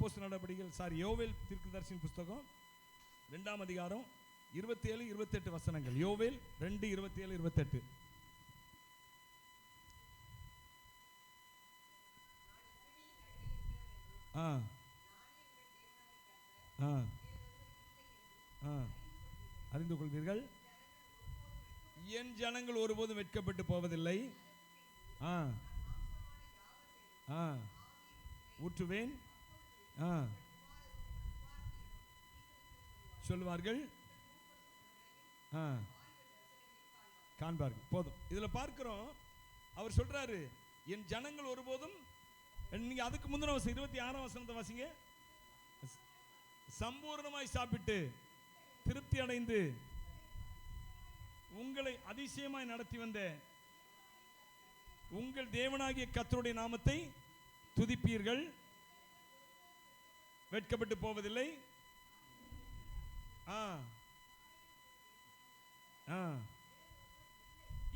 அப்போஸ்தலர் நடவடிக்கைகள் யோவேல் தீர்க்கதரிசியின் புஸ்தகம் 2ஆம் அதிகாரம் 27-28 வசனங்கள். யோவேல் 2:27-28. அறிந்து கொள்வீர்கள், என் ஜனங்கள் ஒருபோதும் வெட்கப்பட்டு போவதில்லை. ஊற்றுவேன் சொல்வார்கள், காண்பார்கள். போதும். இதுல பார்க்கிறோம், அவர் சொல்றாரு என் ஜனங்கள் ஒருபோதும். நீங்க அதுக்கு முந்தின 26ஆம் வசனத்தை வாசிங்க. சம்பூர்ணமாய் சாப்பிட்டு திருப்தி அடைந்து உங்களை அதிசயமாய் நடத்தி வந்த உங்கள் தேவனாகிய கர்த்தருடைய நாமத்தை துதிப்பீர்கள், வெட்கப்பட்டு போவதில்லை.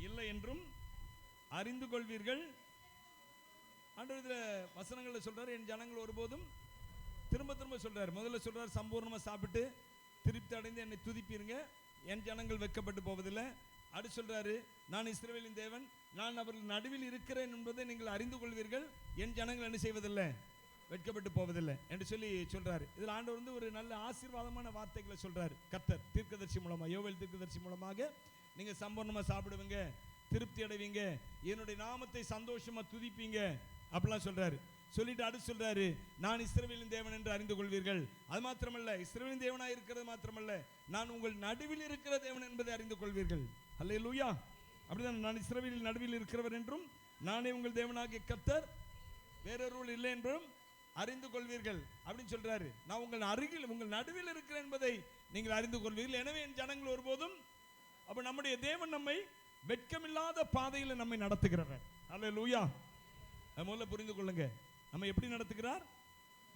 இல்லை என்றும் அறிந்து கொள்வீர்கள். ஆண்டவர் வசனங்களை சொல்றாரு, என் ஜனங்கள் ஒருபோதும். திரும்ப திரும்ப சொல்றாரு. முதல்ல சொல்றாரு சம்பூர்ணமா சாப்பிட்டு திருப்தி அடைந்து என்னை துதிப்பீருங்க, என் ஜனங்கள் வெட்கப்பட்டு போவதில்லை. அடுத்து சொல்றாரு, நான் இஸ்ரவேலின் தேவன், நான் அவர்கள் நடுவில் இருக்கிறேன் என்பதை நீங்கள் அறிந்து கொள்வீர்கள், என் ஜனங்கள் என்ன செய்வதில்லை, வெட்கப்பட்டு போவதில்லை என்று சொல்லி சொல்றாரு. இதில் ஆண்டவர் ஒரு நல்ல ஆசீர்வாதமான வார்த்தைகளை சொல்றாரு. கர்த்தர் தீர்க்கதரிசி மூலமா, யோவேல் தீர்க்கதரிசி மூலமாக நீங்க சம்பூர்ணமா சாப்பிடுவீங்க, திருப்தி அடைவீங்க, என்னுடைய நாமத்தை சந்தோஷமா துதிப்பீங்க அப்படிலாம் சொல்றாரு. சொல்லிட்டு அடுத்து சொல்றாரு, நான் இஸ்ரவேலின் தேவன் என்று அறிந்து கொள்வீர்கள். அது மாத்திரமல்ல, இஸ்ரவேலின் தேவனாய் இருக்கிறது மாத்திரமல்ல, நான் உங்கள் நடுவில் இருக்கிற தேவன் என்பதை அறிந்து கொள்வீர்கள். அல்லேலூயா. அப்படிதான், நான் இஸ்ரவேலின் நடுவில் இருக்கிறவர் என்றும் நானே உங்கள் தேவனாகிய கர்த்தர், வேறொருவர் இல்லை என்றும் அறிந்து கொள்வீர்கள் அப்படின்னு சொல்றாரு. நான் உங்கள் அருகில் உங்கள் நடுவில் இருக்கிறேன் என்பதை நீங்கள் அறிந்து கொள்வீர்கள். எனவே என் ஜனங்கள் ஒருபோதும். அப்ப நம்முடைய தேவன் நம்மை வெட்கமில்லாத பாதையில் நம்மை நடத்துகிறவர். அல்லேலூயா. முதல்ல புரிந்து கொள்ளுங்க, நம்ம எப்படி நடத்துகிறார்.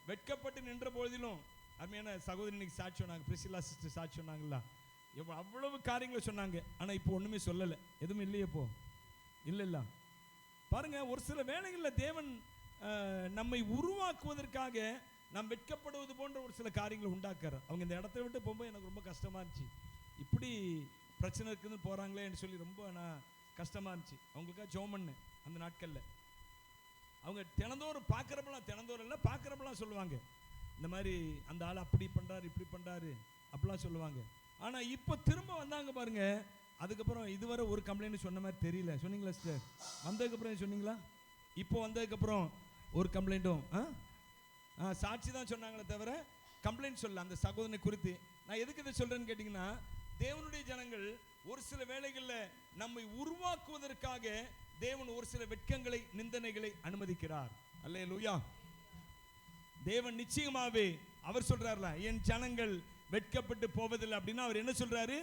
வெட்கப்பட்டு நின்ற பொழுதிலும், அருமையான சகோதரி இன்னைக்கு சாட்சி சொன்னாங்க, பிரிசிலா சிஸ்டர் சாட்சி சொன்னாங்களா, அவ்வளவு காரியங்களை சொன்னாங்க. ஆனா இப்போ ஒண்ணுமே சொல்லலை, எதுவும் இல்லையே இப்போ இல்ல. பாருங்க, ஒரு சில வேளைகளில் தேவன் நம்மை உருவாக்குவதற்காக நாம் வெட்கப்படுவது போன்ற ஒரு சில காரியங்களை உண்டாக்குறார். அவங்க இந்த இடத்த விட்டு போகும்போது எனக்கு ரொம்ப கஷ்டமா இருந்துச்சு, இப்படி பிரச்சனை இருக்குதுன்னு போறாங்களேன்னு சொல்லி ரொம்ப நான் கஷ்டமா இருந்துச்சு. அவங்களுக்காக ஜெபம் பண்ணேன். அந்த நாட்கள்ல அவங்க தினந்தோறும் பார்க்குறப்பெல்லாம் சொல்லுவாங்க, இந்த மாதிரி அந்த ஆள் அப்படி பண்றாரு இப்படி பண்றாரு அப்படிலாம் சொல்லுவாங்க. ஆனா இப்போ திரும்ப வந்தாங்க பாருங்க, அதுக்கப்புறம் இதுவரை ஒரு கம்ப்ளைண்ட் சொன்ன மாதிரி தெரியல. சொன்னீங்களா சிஸ்டர்? வந்ததுக்கப்புறம் சொன்னீங்களா? இப்போ வந்ததுக்கப்புறம் ஒரு கம்ப்ளைண்ட்டும் சாட்சி தான் சொன்னாங்களே தவிர கம்ப்ளைண்ட் சொல்ல அந்த சகோதரனை குறித்து. நான் எதுக்கு இதை சொல்றேன்னு கேட்டிங்கன்னா, தேவனுடைய ஜனங்கள் ஒரு சில வேளைகளில் நம்மை உருவாக்குவதற்காக தேவன் ஒரு சில வெட்கங்களை, நிந்தனைகளை அனுமதிக்கிறார். அல்லேலூயா. தேவன் நிச்சயமாவே அவர் சொல்றாருல, என் ஜனங்கள் வெட்கப்பட்டு போவதில்லை அப்படின்னா அவர் என்ன சொல்றாரு,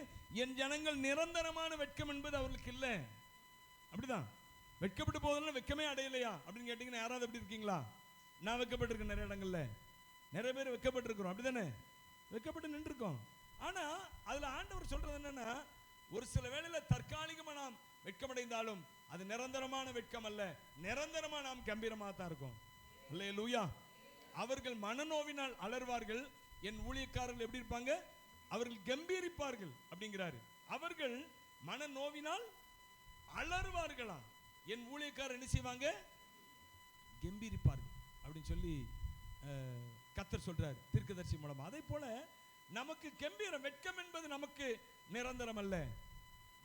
என் ஜனங்கள் நிரந்தரமான வெட்கம் என்பது அவர்களுக்கு இல்லை. அப்படிதான், வெட்கப்பட்டு போவதில்லை, வெட்கமே அடையலையா அப்படின்னு கேட்டீங்கன்னா யாராவது எப்படி இருக்கீங்களா? நான் வெட்கப்பட்டிருக்கேன் நிறைய இடங்கள்ல, நிறைய பேர் வெட்கப்பட்டிருக்கிறோம். அப்படிதானே, வெட்கப்பட்டு நின்று இருக்கோம். ஆனா அதுல ஆண்டவர் சொல்றது என்னன்னா, ஒரு சில வேளையில தற்காலிகமா நாம் வெட்கமடைந்தாலும் அது நிரந்தரமான வெட்கம் அல்ல, நிரந்தரமா நாம் கம்பீரமாக தான் இருக்கும். அல்லேலூயா. அவர்கள் மனநோவினால் அலறுவார்கள், என் ஊழியக்காரர்கள் எப்படி இருப்பாங்க, அவர்கள் கம்பீரிப்பார்கள் அப்படிங்கிறாரு. அவர்கள் மனநோவினால் அலறுவார்களாம், என் ஊழியக்காரர் என்ன செய்வாங்க, கம்பீரிப்பார்கள் அப்படின்னு சொல்லி கர்த்தர் சொல்றாரு தீர்க்கதரிசி மூலமா. அதே போல நமக்கு கம்பீரம், வெட்கம் என்பது நமக்கு நிரந்தரம் அல்ல,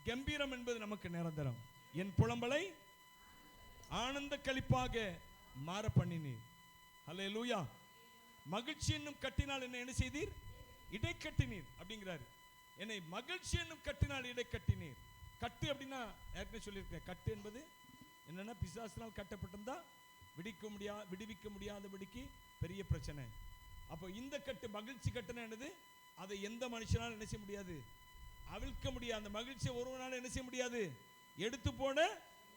கம்பீரம் என்பது நமக்கு நிரந்தரம். என் புலம்பலை ஆனந்த களிப்பாக மாற பண்ணினீர். அல்லேலூயா. மகிழ்ச்சி என்னும் கட்டினால் என்ன செய்தீர், இடை கட்டினீர் அப்படிங்கிறாரு. என்னை மகிழ்ச்சி என்னும் கட்டினால் இடை கட்டினீர். கட்டு அப்படின்னா ஏற்கனவே சொல்லியிருக்கேன், கட்டு என்பது என்னன்னா பிசாசினால் கட்டப்பட்டிருந்தா விடுவிக்க முடியாதபடிக்கு பெரிய பிரச்சனை. அப்போ இந்த கட்டு, மகிழ்ச்சி கட்டுனா என்னது, அதை எந்த மனுஷனாலும் என்ன செய்ய முடியாது, அவிழ்க்க முடியாது. அந்த மகிழ்ச்சியை ஒருவனால என்ன செய்ய முடியாது, எடுத்து போட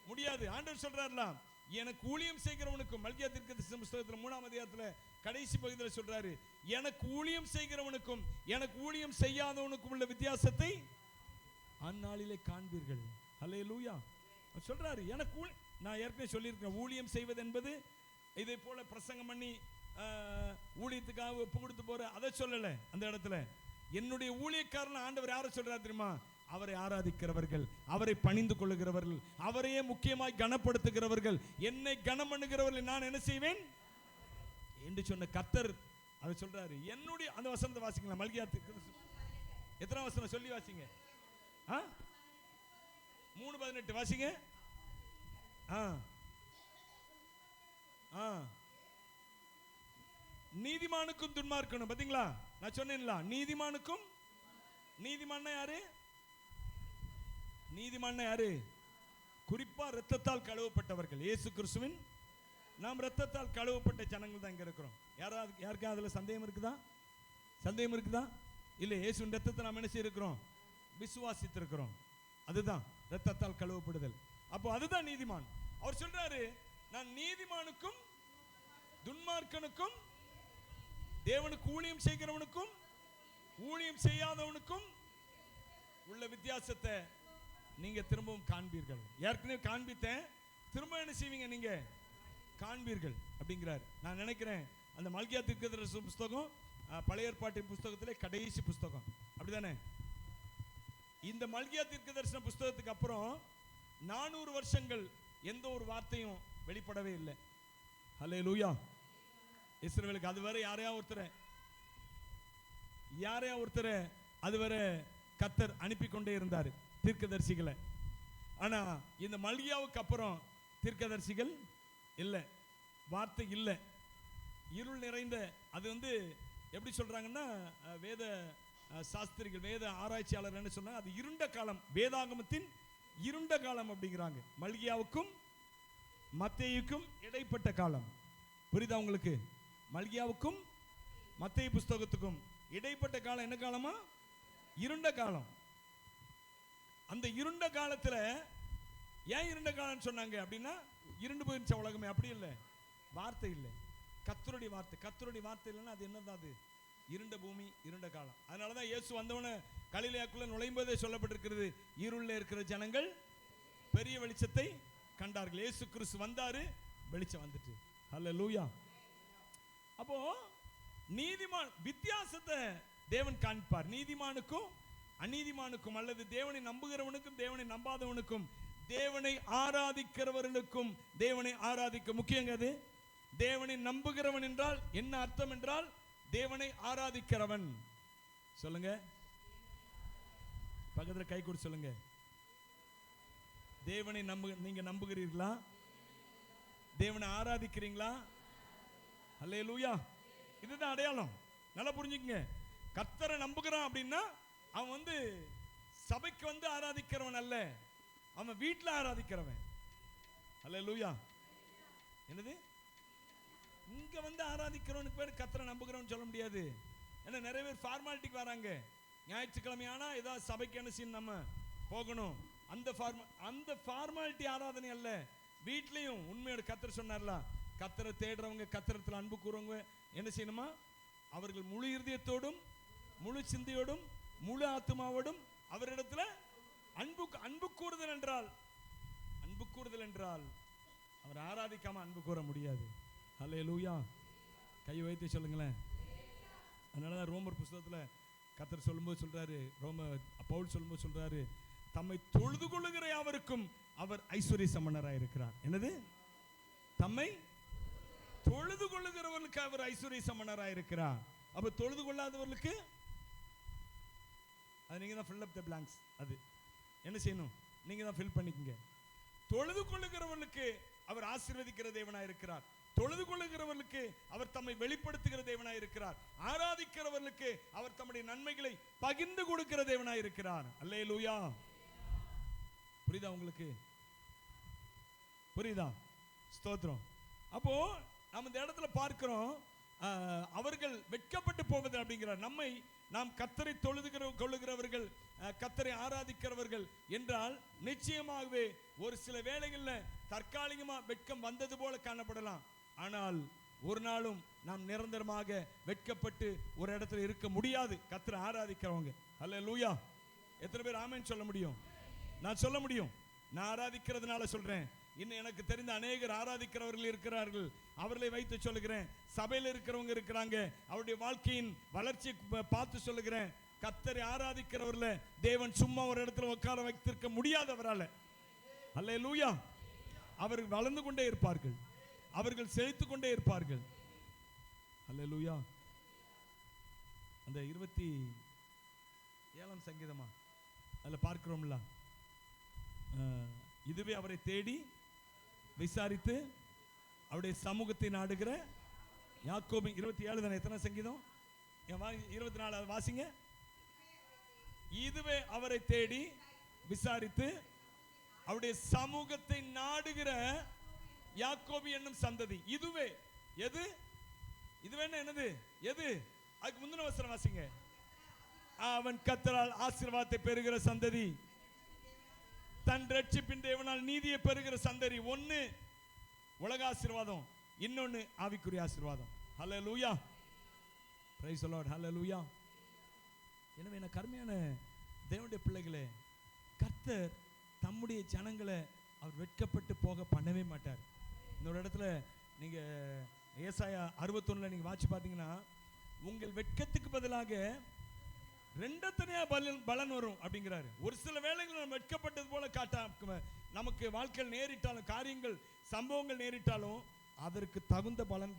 முடியாது. ஆண்டவர் சொல்றாருலாம், எனக்கு ஊழியம் செய்கிறவனுக்கும், மல்கியா தீர்க்கதரிசி புத்தகத்தில் 3ஆம் அதிகாரத்தில் கடைசி பகுதியில் சொல்றாரு, எனக்கு ஊழியம் செய்கிறவனுக்கும் எனக்கு ஊழியம் செய்யாதவனுக்கும் உள்ள வித்தியாசத்தை அந்நாளிலே காண்பீர்கள். அல்லேலூயா. சொல்றாரு, எனக்கு நான் ஏற்கனவே சொல்லியிருக்கேன், ஊழியம் செய்வது என்பது இதே போல பிரசங்கம் பண்ணி ஊழிய ஊழியத்துக்காக ஒப்பு கொடுத்து போற அதை சொல்லல. அந்த இடத்துல என்னுடைய ஊழியக்காரன் ஆண்டவர் யாரை சொல்றாரு தெரியுமா? அவரை ஆராதிக்கிறவர்கள், அவரை பணிந்து கொள்ளுகிறவர்கள், அவரையே முக்கியமாய் கனப்படுத்துகிறவர்கள், என்னை கனம் பண்ணுகிறவர்கள் நான் என்ன செய்வேன் என்று சொன்ன கர்த்தர் அதை சொல்றாரு. என்னுடைய அந்த வசனத்தை வாசிங்களா? மல்கியாத்து எத்தனை வசனம் சொல்லி வாசிங்க? 3:18 வாசிங்க. நீதிமானுக்கும் துன்மார்க்கனும், பாத்தீங்களா? நான் சொன்னேன்ல, நீதிமானுக்கும். நீதிமான் யாரு? நீதிமான் யாரு? குறிப்பா இரத்தத்தால் கழுவப்பட்டவர்கள். இயேசு கிறிஸ்துவின் நாம் இரத்தத்தால் கழுவப்பட்ட ஜனங்கள் தான் இங்க இருக்கிறோம். யாருக்கா அதுல சந்தேகம் இருக்குதா? சந்தேகம் இருக்குதா? இல்லை. இயேசுவின் இரத்தத்தை நாம் என்ன செய்திருக்கிறோம்? விசுவாசித்திருக்கிறோம். அதுதான் இரத்தத்தால் கழுவப்படுதல். அப்போ அதுதான் நீதிமான். அவர் சொல்றாரு, நான் நீதிமானுக்கும் துன்மார்க்கனுக்கும், தேவனுக்கு ஊழியம் செய்கிறவனுக்கும் ஊழியம் செய்யாதவனுக்கும் உள்ள வித்தியாசத்தை நீங்க திரும்பவும் காண்பீர்கள். ஏற்கனவே காண்பித்தேன், திரும்ப என்ன செய்வீங்க? நீங்க காண்பீர்கள் அப்படிங்கிறார். நான் நினைக்கிறேன் அந்த மல்கியா தீர்க்கதரிசி புஸ்தகம் பழைய ஏற்பாட்டின் புஸ்தகத்திலே கடைசி புஸ்தகம், அப்படிதானே? இந்த மல்கியா தீர்க்கதரிசன புஸ்தகத்துக்கு அப்புறம் 400 வருஷங்கள் எந்த ஒரு வார்த்தையும் வெளிப்படவே இல்லை. ஹல்லேலூயா. இஸ்ரவேலுக்கு அதுவரை யாரையா ஒருத்தரை அதுவரை கர்த்தர் அனுப்பி கொண்டே இருந்தார் தீர்க்கதரிசிகளை. ஆனா இந்த மல்கியாவுக்கு அப்புறம் தீர்க்கதரிசிகள் இல்லை, வார்த்தை இல்லை, இருள் நிறைந்த. அது எப்படி சொல்றாங்கன்னா, வேத சாஸ்திரிகள், வேத ஆராய்ச்சியாளர் என்ன சொன்னா, அது இருண்ட காலம், வேதாகமத்தின் இருண்ட காலம் அப்படிங்கிறாங்க. மல்கியாவுக்கும் மத்தேயுக்கும் இடைப்பட்ட காலம். புரியுதா உங்களுக்கு? மல்கியாவுக்கும் மத்தேயு புஸ்தகத்துக்கும் இடைப்பட்ட காலம் என்ன காலமா? இருண்ட காலம். அந்த இருண்ட காலத்துல ஏன் இருண்ட காலம் சொன்னாங்க அப்படின்னா, இருண்டு போயிருச்ச உலகமே, அப்படி இல்லை, வார்த்தை இல்லை, கர்த்தருடைய வார்த்தை. கர்த்தருடைய வார்த்தை இல்லைன்னா அது என்னதான்? அது இருண்ட பூமி, இருண்ட காலம். அதனாலதான் இயேசு வந்தவன கலிலேயாக்குள்ள நுழையும் போதே சொல்லப்பட்டிருக்கிறது, இருளில் இருக்கிற ஜனங்கள் பெரிய வெளிச்சத்தை கண்டார்கள். இயேசு கிறிஸ்து வந்தாரு, வெளிச்சம் வந்துட்டு. ஹல்லேலூயா. அப்போ நீதிமான் வித்தியாசத்தை தேவன் காண்பார். நீதிமானுக்கும் அநீதிமானுக்கும், அல்லது தேவனை நம்புகிறவனுக்கும் தேவனை நம்பாதவனுக்கும், தேவனை ஆராதிக்கிறவர்களுக்கும் தேவனை ஆராதிக்க முக்கியங்க. அது தேவனை நம்புகிறவன் என்றால் என்ன அர்த்தம் என்றால், தேவனை ஆராதிக்கிறவன். சொல்லுங்க, பக்கத்துல கை கொடுத்து சொல்லுங்க. தேவனை நீங்க நம்புகிறீர்களா? தேவனை ஆராதிக்கிறீங்களா? அல்லேலூயா. இதுதான் அடையாளம். நல்லா புரிஞ்சுக்கங்க. கர்த்தரை நம்புகிறான் அப்படின்னா அவன் சபைக்கு ஆராதிக்கிறவன் அல்ல, அவன் வீட்டில் ஆராதிக்கிறவன். அல்லேலூயா. என்னது? இங்க ஆராதிக்கிறவனுக்கு பேர் கர்த்தரை நம்புகிறவன் சொல்ல முடியாது. ஏன்னா நிறைய பேர் ஃபார்மாலிட்டிக்கு வராங்க. ஞாயிற்றுக்கிழமையானா ஏதாவது சபைக்கு என்ன செய்யணும், நம்ம போகணும். அந்த ஃபார்மாலிட்டி ஆராதனை அல்ல. வீட்லையும் உண்மையோட கர்த்தர் சொன்னார்ல, கர்த்தரை தேடுறவங்க, கர்த்தரத்தில் அன்பு கூறவங்க என்ன செய்யணுமா? அவர்கள் முழு இருதயத்தோடும் முழு சிந்தையோடும் முழு ஆத்மாவோடும் அவரிடத்துல அன்பு கூறுதல் என்றால் அவர் ஆராதிக்காம அன்பு கூற முடியாது. ஹல்லேலூயா. கை வைத்து சொல்லுங்களேன். அதனாலதான் ரோமர் புஸ்தகத்துல கர்த்தர் சொல்லும்போது சொல்றாரு, பவுல் சொல்லும்போது சொல்றாரு, தம்மை தொழுது கொள்ளுகிற யாவருக்கும் அவர் ஐஸ்வர்ய சம்பன்னராய் இருக்கிறார். என்னது? தம்மை தொழுது கொள்ளுகிறவர்களுக்கு அவர் ஐஸ்வர்ய சம்பன்னராய் இருக்கிறார். அப்ப தொழுது கொள்ளாதவர்களுக்கு அது நீங்க தான் fill up the blanks. அது என்ன செய்யணும்? நீங்க தான் fill பண்ணிக்கங்க. தொழுது கொள்ளுகிறவர்களுக்கு அவர் ஆசீர்வதிக்கிற தேவனாய் இருக்கிறார். தொழுது கொள்ளுகிறவர்களுக்கு அவர் தம்மை வெளிப்படுத்துகிற தேவனாய் இருக்கிறார். ஆராதிக்கிறவர்களுக்கு அவர் தம்முடைய நன்மைகளை பகிர்ந்து கொடுக்கிற தேவனாய் இருக்கிறார். அல்லேலூயா. புரியுதா உங்களுக்கு? புரியுதா? ஸ்தோத்திரம். அப்போ நம்ம இந்த இடத்துல பார்க்கிறோம், அவர்கள் வெட்கப்பட்டு போவது அப்படிங்கிறார். நாம் கர்த்தரை தொழுது கொள்ளுகிறவர்கள், கர்த்தரை ஆராதிக்கிறவர்கள் என்றால் நிச்சயமாகவே ஒரு சில வேளைகளில் தற்காலிகமா வெட்கம் வந்தது போல காணப்படலாம். ஆனால் ஒரு நாளும் நாம் நிரந்தரமாக வெட்கப்பட்டு ஒரு இடத்துல இருக்க முடியாது. கர்த்தரை ஆராதிக்கிறவங்க. அல்லேலூயா. எத்தனை பேர் ஆமென் சொல்ல முடியும்? நான் சொல்ல முடியும். நான் ஆராதிக்கிறதுனால சொல்றேன். இன்னும் எனக்கு தெரிந்த அநேகர் ஆராதிக்கிறவர்கள் இருக்கிறார்கள். அவர்களை வைத்து சொல்லுகிறேன். சபையில் இருக்கிறவங்க இருக்கிறாங்க. அவருடைய வாழ்க்கையின் வளர்ச்சியை பார்த்து சொல்லுகிறேன். கர்த்தரை ஆராதிக்கிறவர்ல தேவன் சும்மா ஒரு இடத்துல உட்கார வைத்திருக்க முடியாதவரால. அல்லேலூயா. அவர்கள் வளர்ந்து கொண்டே இருப்பார்கள். அவர்கள் செழித்து கொண்டே இருப்பார்கள். அல்லேலூயா. அந்த 27ஆம் சங்கீதமா அதுல பார்க்கிறோம்ல, இதுவே அவரை தேடி விசாரித்து அவருடைய சமூகத்தை நாடுகிற யாக்கோபு 27 தானே? எத்தனை சங்கீதம்? 24 வாசிங்க. இதுவே அவரை தேடி விசாரித்து அவருடைய சமூகத்தை நாடுகிற யாக்கோபு என்னும் சந்ததி. இதுவே எது? இதுவே என்னது? எது? அதுக்கு முந்தின வசனம் வாசிங்க. அவன் கர்த்தரால் ஆசீர்வாதத்தை பெறுகிற சந்ததி, தன் ரட்சிப்பின் தேவனால் நீதியை பெறுகிற சந்ததி. ஒன்னு உலக ஆசீர்வாதம், இன்னொன்னு ஆவிக்குரிய ஆசீர்வாதம். Hallelujah. Praise the lord. Hallelujah. எனவே என்ன கர்மையான தேவனுடைய பிள்ளைகளே, கர்த்தர் தம்முடைய ஜனங்களை அவர் வெட்கப்பட்டு போக பண்ணவே மாட்டார். இன்னொரு இடத்துல நீங்க ஏசாயா 61 நீங்க வாட்சி பார்த்தீங்கன்னா, உங்கள் வெட்கத்துக்கு பதிலாக ரெண்டத்தனையா பலன் வரும் அப்படிங்கிறாரு. ஒரு சில வேளைகள் நம்ம வெட்கப்பட்டது போல காட்ட நமக்கு வாழ்க்கையில் நேரிட்டாலும், காரியங்கள் சம்பவங்கள் நேரிட்டாலும் அதற்கு தகுந்த பலன்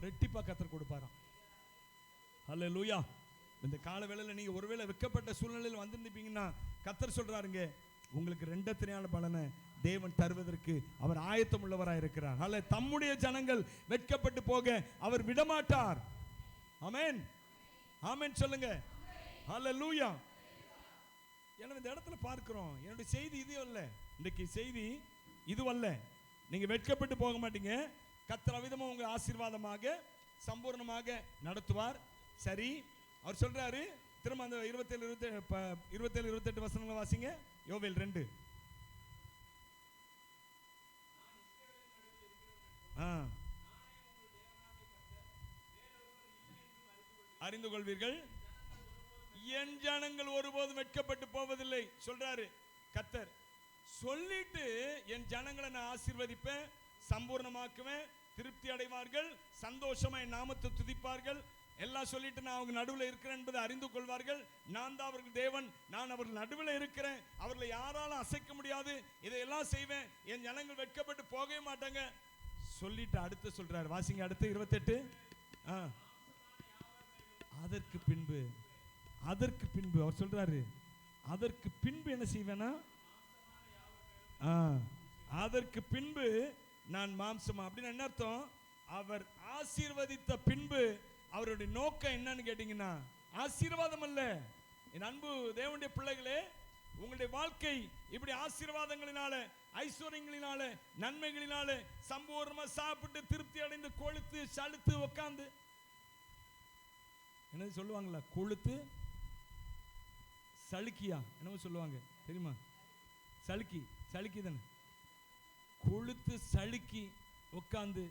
ரெட்டிப்பா கர்த்தர் கொடுப்பாராம். ஹல்லேலூயா. இந்த கால வேளையில் நீங்க ஒருவேளை வெட்கப்பட்ட சூழ்நிலையில் வந்திருந்தீங்கன்னா, கர்த்தர் சொல்றாருங்க, உங்களுக்கு ரெண்டத்தனையான பலனை தேவன் தருவதற்கு அவர் ஆயத்தம் உள்ளவராக இருக்கிறார். அல்ல, தம்முடைய ஜனங்கள் வெட்கப்பட்டு போக அவர் விடமாட்டார். ஆமென். ஆமென் சொல்லுங்க. ஹல்லேலூயா. எனவே இந்த இடத்துல பார்க்கிறோம், என்னுடைய செய்தி இது அல்ல. இன்றைக்கு செய்தி இது அல்ல. நீங்க வெட்கப்பட்டு போக மாட்டீங்க. கர்த்தர் அவிதமா உங்க ஆசீர்வாதமாக சம்பூர்ணமாக நடத்துவார். சரி, அவர் சொல்றாரு. திரும்ப அந்த 27-28 வசனங்களை வாசிங்க. யோவேல் 2. அறிந்து கொள்வீர்கள், என் ஜனங்கள் ஒருபோதும் வெட்கப்பட்டு போவதில்லை சொல்றாரு கர்த்தர். சொல்லிட்டு என் ஜனங்களை நான் ஆசீர்வதிப்பேன், சம்பூர்ணமாக்குவேன், திருப்தி அடைவார்கள், சந்தோஷமா என் நாமத்தை துதிப்பார்கள், எல்லாம் சொல்லிட்டு நான் அவங்க நடுவில் இருக்கிறேன் என்பதை அறிந்து கொள்வார்கள். நான் தான் அவர்கள் தேவன், நான் அவர்கள் நடுவில் இருக்கிறேன், அவர்களை யாராலும் அசைக்க முடியாது, இதையெல்லாம் செய்வேன், என் ஜனங்கள் வெட்கப்பட்டு போகவே மாட்டாங்க சொல்லிட்டு அடுத்து சொல்றாரு. வாசிங்க அடுத்து 28. அதற்கு பின்பு அவர் சொல்றாரு, அதற்கு பின்பு என்ன செய்வேனா? அதற்கு பின்பு நான் மாம்சமா அப்படின்னு என்ன அர்த்தம்? அவர் ஆசீர்வதித்த பின்பு அவருடைய நோக்கம் என்னன்னு கேட்டீங்கன்னா, ஆசீர்வாதம் அல்ல. என் அன்பு தேவனுடைய பிள்ளைகளே, உங்களுடைய வாழ்க்கை இப்படி ஆசீர்வாதங்களினால, ஐஸ்வர்யங்களினால, நன்மைகளினால சம்பூர்ணமா சாப்பிட்டு திருப்தி அடைந்து கொழுத்து சலுத்து உட்கார்ந்து, என்னது சொல்லுவாங்களா, கொழுத்து சலுக்கியா என்னவோ சொல்லுவாங்க தெரியுமா? சலுக்கி தானே. கொழுத்து சலுக்கி உட்கார்ந்து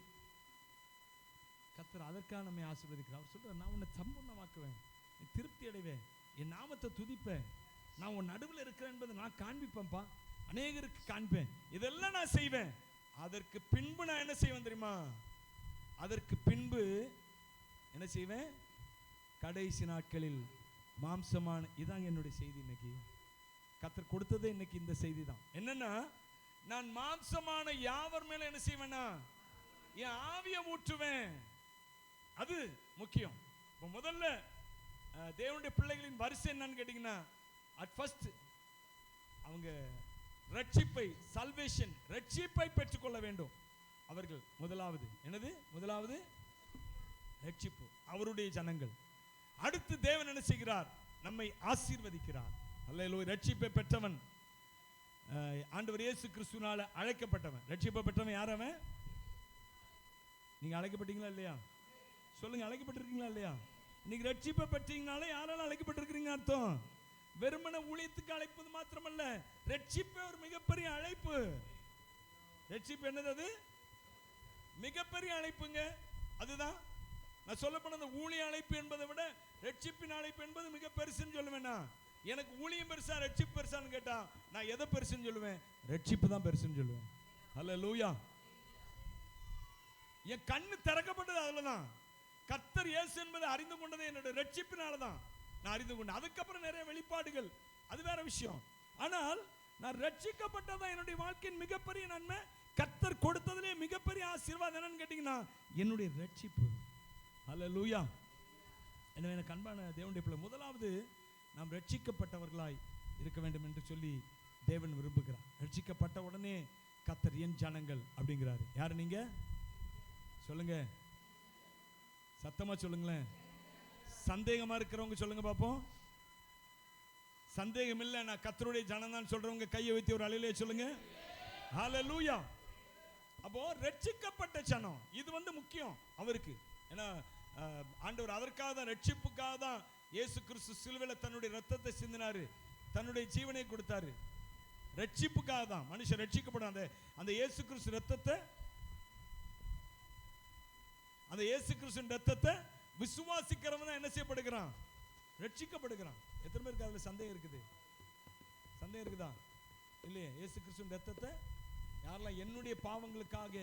கர்த்தர் அதற்காக நம்மை ஆசீர்வதிக்கிறார். அவர் சொல்றார், நான் உன்னை சம்பூர்ணமாக்குவேன், நீ திருப்தி அடைவேன், என் நாமத்தை துதிப்பேன், நான் உன் நடுவில் இருக்கிறேன் என்பதை நான் காண்பிப்பேன்ப்பா, அநேகருக்கு காண்பேன், இதெல்லாம் நான் செய்வேன். அதற்கு பின்பு நான் என்ன செய்வேன் தெரியுமா? அதற்கு பின்பு என்ன செய்வேன்? கடைசி நாட்களில் மாம்சமான, இதான் என்னுடைய செய்தி. இன்னைக்கு கர்த்தர் கொடுத்தது இன்னைக்கு இந்த செய்தி தான். என்னன்னா, நான் மாம்சமான யாவர் மேல என்ன செய்வேன்னா, என் ஆவியை ஊற்றுவேன். அது முக்கியம். இப்போ முதல்ல தேவனுடைய பிள்ளைகளின் வரிசை என்னன்னு கேட்டீங்கன்னா, அட் ஃபர்ஸ்ட் அவங்க ரட்சிப்பை, சல்வேஷன், ரட்சிப்பை பெற்றுக்கொள்ள வேண்டும். அவர்கள் முதலாவது என்னது? முதலாவது ரட்சிப்பு, அவருடைய ஜனங்கள். அடுத்து தேவன் என்ன செய்கிறார்? நம்மை ஆசீர்வதிக்கிறார். அல்லேலூயா. ரட்சிப்பை பெற்றவன் ஆண்டவர் இயேசு கிறிஸ்துவினால அழைக்கப்பட்டவன். ரட்சிப்பை பெற்றவன் யார்? அவன். நீங்க அழைக்கப்பட்டீங்களா இல்லையா? சொல்லுங்க, அழைக்கப்பட்டிருக்கீங்களா இல்லையா? நீங்க ரட்சிப்பை பெற்றீங்கனாலே யாரால அழைக்கப்பட்டிருக்கிறீங்க அர்த்தம். வெறுமன ஊழியத்துக்கு அழைப்பது மாத்திரமல்ல, ரட்சிப்பே ஒரு மிகப்பெரிய அழைப்பு. ரட்சிப்பு என்னது? அது மிகப்பெரிய அழைப்புங்க. அதுதான் நான் சொல்ல போன ஊழிய அழைப்பு என்பதை விட ரட்சிப்பின் அழைப்பு என்பது மிக பெருசுன்னு சொல்லுவேன்னா. எனக்கு ஊழியம் பெருசா ரட்சிப்பு பெருசான்னு கேட்டா நான் எதை பெருசுன்னு சொல்லுவேன்? ரட்சிப்பு தான் பெருசுன்னு சொல்லுவேன். ஹல்லேலூயா. என் கண்ணு திறக்கப்பட்டது அதுலதான். கர்த்தர் இயேசு என்பதை அறிந்து கொண்டது என்னுடைய ரட்சிப்பினாலதான் நான் அறிந்து கொண்டேன். அதுக்கப்புறம் நிறைய வெளிப்பாடுகள், அது வேற விஷயம். ஆனால் நான் ரட்சிக்கப்பட்டதான் என்னுடைய வாழ்க்கையின் மிகப்பெரிய நன்மை. கர்த்தர் கொடுத்ததிலே மிகப்பெரிய ஆசீர்வாதம் என்னன்னு கேட்டீங்கன்னா என்னுடைய ரட்சிப்பு. ஹல்லேலூயா. எனவே எனக்கு அன்பான தேவனுடைய பிள்ளை, முதலாவது நாம் ரட்சிக்கப்பட்டவர்களாய் இருக்க வேண்டும் என்று சொல்லி தேவன் விரும்புகிறார். ரட்சிக்கப்பட்ட உடனே கர்த்தர் என் ஜனங்கள் அப்படிங்கிறாரு. யாரு நீங்க சொல்லுங்க, சத்தமா சொல்லுங்களேன். சந்தேகமா இருக்கிறவங்க சொல்லுங்க பாப்போம். சந்தேகம் இல்லை, நான் கர்த்தருடைய ஜனம் தான் சொல்றவங்க கையை வைத்து ஒரு அலையிலே சொல்லுங்க. ஹல்லேலூயா. அப்போ ரட்சிக்கப்பட்ட ஜனம் இது முக்கியம் அவருக்கு. ஏன்னா ஆண்டவர் அதற்காக தான், ரட்சிப்புக்காக தான் இயேசு கிறிஸ்து சிலுவையில் தன்னுடைய ரத்தத்தை சிந்தினாரு, தன்னுடைய ஜீவனை கொடுத்தாரு. ரட்சிப்புக்காக தான் மனுஷன் ரட்சிக்கப்படும். அந்த இயேசு கிறிஸ்து ரத்தத்தை, அந்த இயேசு கிறிஸ்துவின் ரத்தத்தை விசுவாசிக்கிறவன் தான் என்ன செய்யப்படுகிறான்? ரட்சிக்கப்படுகிறான். எத்தனை பேருக்கு அதுல சந்தேகம் இருக்குது? சந்தேகம் இருக்குதா? இல்லையே. இயேசு கிறிஸ்துவின் ரத்தத்தை யாரெல்லாம் என்னுடைய பாவங்களுக்காக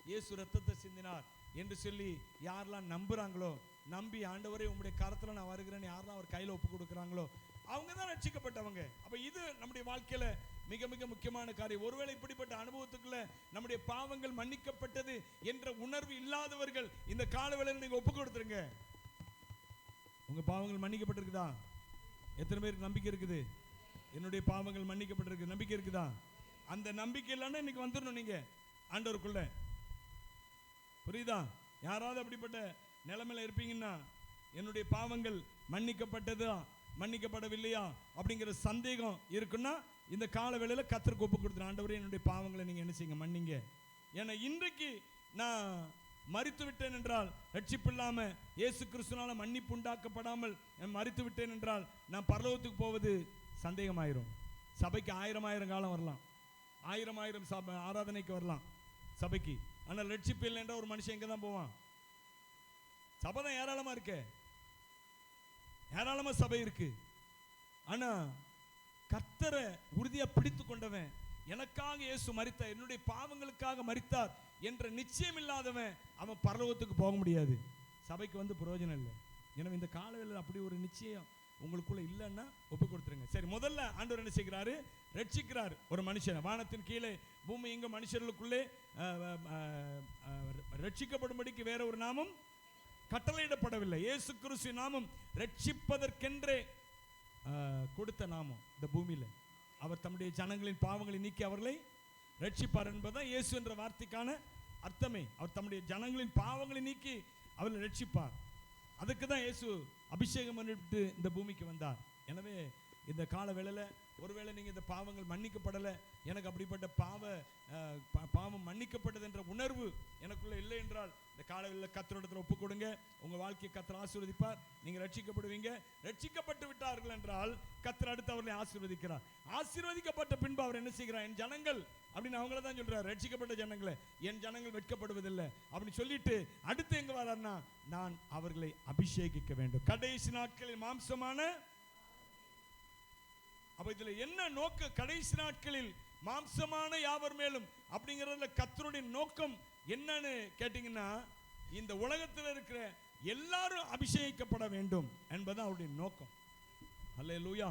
இயேசு ரத்தத்தை சிந்தினார் என்று சொல்லி யாரெல்லாம் நம்புறாங்களோ, நம்பி ஆண்டவரே உங்களுடைய கரத்துல நான் வருகிறேன்னு யாரெல்லாம் அவர் கையில ஒப்பு கொடுக்குறாங்களோ அவங்க தான் ரட்சிக்கப்பட்டவங்க. அப்ப இது நம்முடைய வாழ்க்கையில மிக மிக முக்கியமான காரியம். ஒருவேளை இப்படிப்பட்ட அனுபவத்துக்குள்ள நம்முடைய பாவங்கள் மன்னிக்கப்பட்டது என்ற உணர்வு இல்லாதவர்கள் இந்த காலவேளையில் நீங்க ஒப்பு கொடுத்துருங்க. உங்க பாவங்கள் மன்னிக்கப்பட்டிருக்குதா? எத்தனை பேருக்கு நம்பிக்கை இருக்குது? என்னுடைய பாவங்கள் மன்னிக்கப்பட்டிருக்கு நம்பிக்கை இருக்குதா? அந்த நம்பிக்கை இல்லைன்னா இன்னைக்கு வந்துடணும் நீங்க ஆண்டவருக்குள்ள. புரியுதா? யாராவது அப்படிப்பட்ட நிலைமையில இருப்பீங்கன்னா, என்னுடைய பாவங்கள் மன்னிக்கப்பட்டதா மன்னிக்கப்படவில்லையா அப்படிங்கிற சந்தேகம் இருக்குன்னா இந்த கால வேளையில கர்த்தருக்கு ஒப்பு கொடுத்துரு. ஆண்டவரே என்னுடைய பாவங்களை நீங்க என்ன செய்யுங்க, மன்னிங்க. ஏன்னா இன்றைக்கு நான் மரித்து விட்டேன் என்றால், ரட்சிப்பில்லாம இயேசு கிறிஸ்துனால மன்னிப்பு உண்டாக்கப்படாமல் மரித்து விட்டேன் என்றால் நான் பரலோகத்துக்கு போவது சந்தேகமாயிரும். சபைக்கு ஆயிரம் காலம் வரலாம், ஆயிரம் ஆராதனைக்கு வரலாம் சபைக்கு. ஆனால் ரட்சிப்பு இல்லை என்றால் ஒரு மனுஷன் எங்க தான் போவான்? சபை தான் ஏராளமா இருக்கு, ஏராளமா சபை இருக்கு. ஆனா கர்த்தரை உறுதியா பிடித்து கொண்டவன், எனக்காக இயேசு மரித்தார், என்னுடைய பாவங்களுக்காக மரித்தார் என்ற நிச்சயம் இல்லாதவன் அவன் பரலோகத்துக்கு போக முடியாது. சபைக்கு வந்து பிரயோஜனம் இல்லை. எனவே இந்த காலவேளையில் அப்படி ஒரு நிச்சயம் உங்களுக்குள்ள இல்லைன்னா ஒப்பு கொடுத்துருங்க. சரி, முதல்ல ஆண்டவர் என்ன செய்கிறாரு? ரட்சிக்கிறார் ஒரு மனுஷனை. வானத்தின் கீழே பூமி எங்க மனுஷர்களுக்குள்ளே ரட்சிக்கப்படும்படிக்கு வேற ஒரு நாமம் கட்டளையிடப்படவில்லை. இயேசு கிறிஸ்து நாமம் ரட்சிப்பதற்கென்றே கொடுத்த நாமம் இந்த பூமியில. அவர் தம்முடைய ஜனங்களின் பாவங்களை நீக்கி அவர்களை ரட்சிப்பார் என்பதுதான் இயேசு என்ற வார்த்தைக்கான அர்த்தமே. அவர் தம்முடைய ஜனங்களின் பாவங்களை நீக்கி அவர்களை ரட்சிப்பார். அதுக்கு தான் இயேசு அபிஷேகம் பண்ணிட்டு இந்த பூமிக்கு வந்தார். எனவே இந்த கால வேளையில ஒருவேளை நீங்க இந்த பாவங்கள் மன்னிக்கப்படலை, எனக்கு அப்படிப்பட்ட பாவம் மன்னிக்கப்பட்டது என்ற உணர்வு எனக்குள்ள இல்லை என்றால் இந்த காலவேளையில் கர்த்தரிடத்தில் ஒப்பு கொடுங்க. உங்க வாழ்க்கையை கர்த்தர் ஆசீர்வதிப்பார், நீங்க ரட்சிக்கப்படுவீங்க. ரட்சிக்கப்பட்டு விட்டார்கள் என்றால் கர்த்தர் அடுத்து அவர்களை ஆசீர்வதிக்கிறார். ஆசீர்வதிக்கப்பட்ட பின்பு அவர் என்ன செய்கிறார்? என் ஜனங்கள் அப்படின்னு அவங்கள தான் சொல்றாரு. ரட்சிக்கப்பட்ட ஜனங்களை, என் ஜனங்கள் வெட்கப்படுவதில்லை அப்படின்னு சொல்லிட்டு அடுத்து எங்க வர்றாருன்னா, நான் அவர்களை அபிஷேகிக்க வேண்டும் கடைசி நாட்களில் மாம்சமான. அப்ப இதுல என்ன நோக்க? கடைசி நாட்களில் மாம்சமான யாவர் மேலும் அப்படிங்கறதுல கர்த்தருடைய நோக்கம் என்னன்னு கேட்டீங்கன்னா, இந்த உலகத்தில் இருக்கிற எல்லாரும் அபிஷேகிக்கப்பட வேண்டும் என்பது அவருடைய நோக்கம். அல்லேலூயா.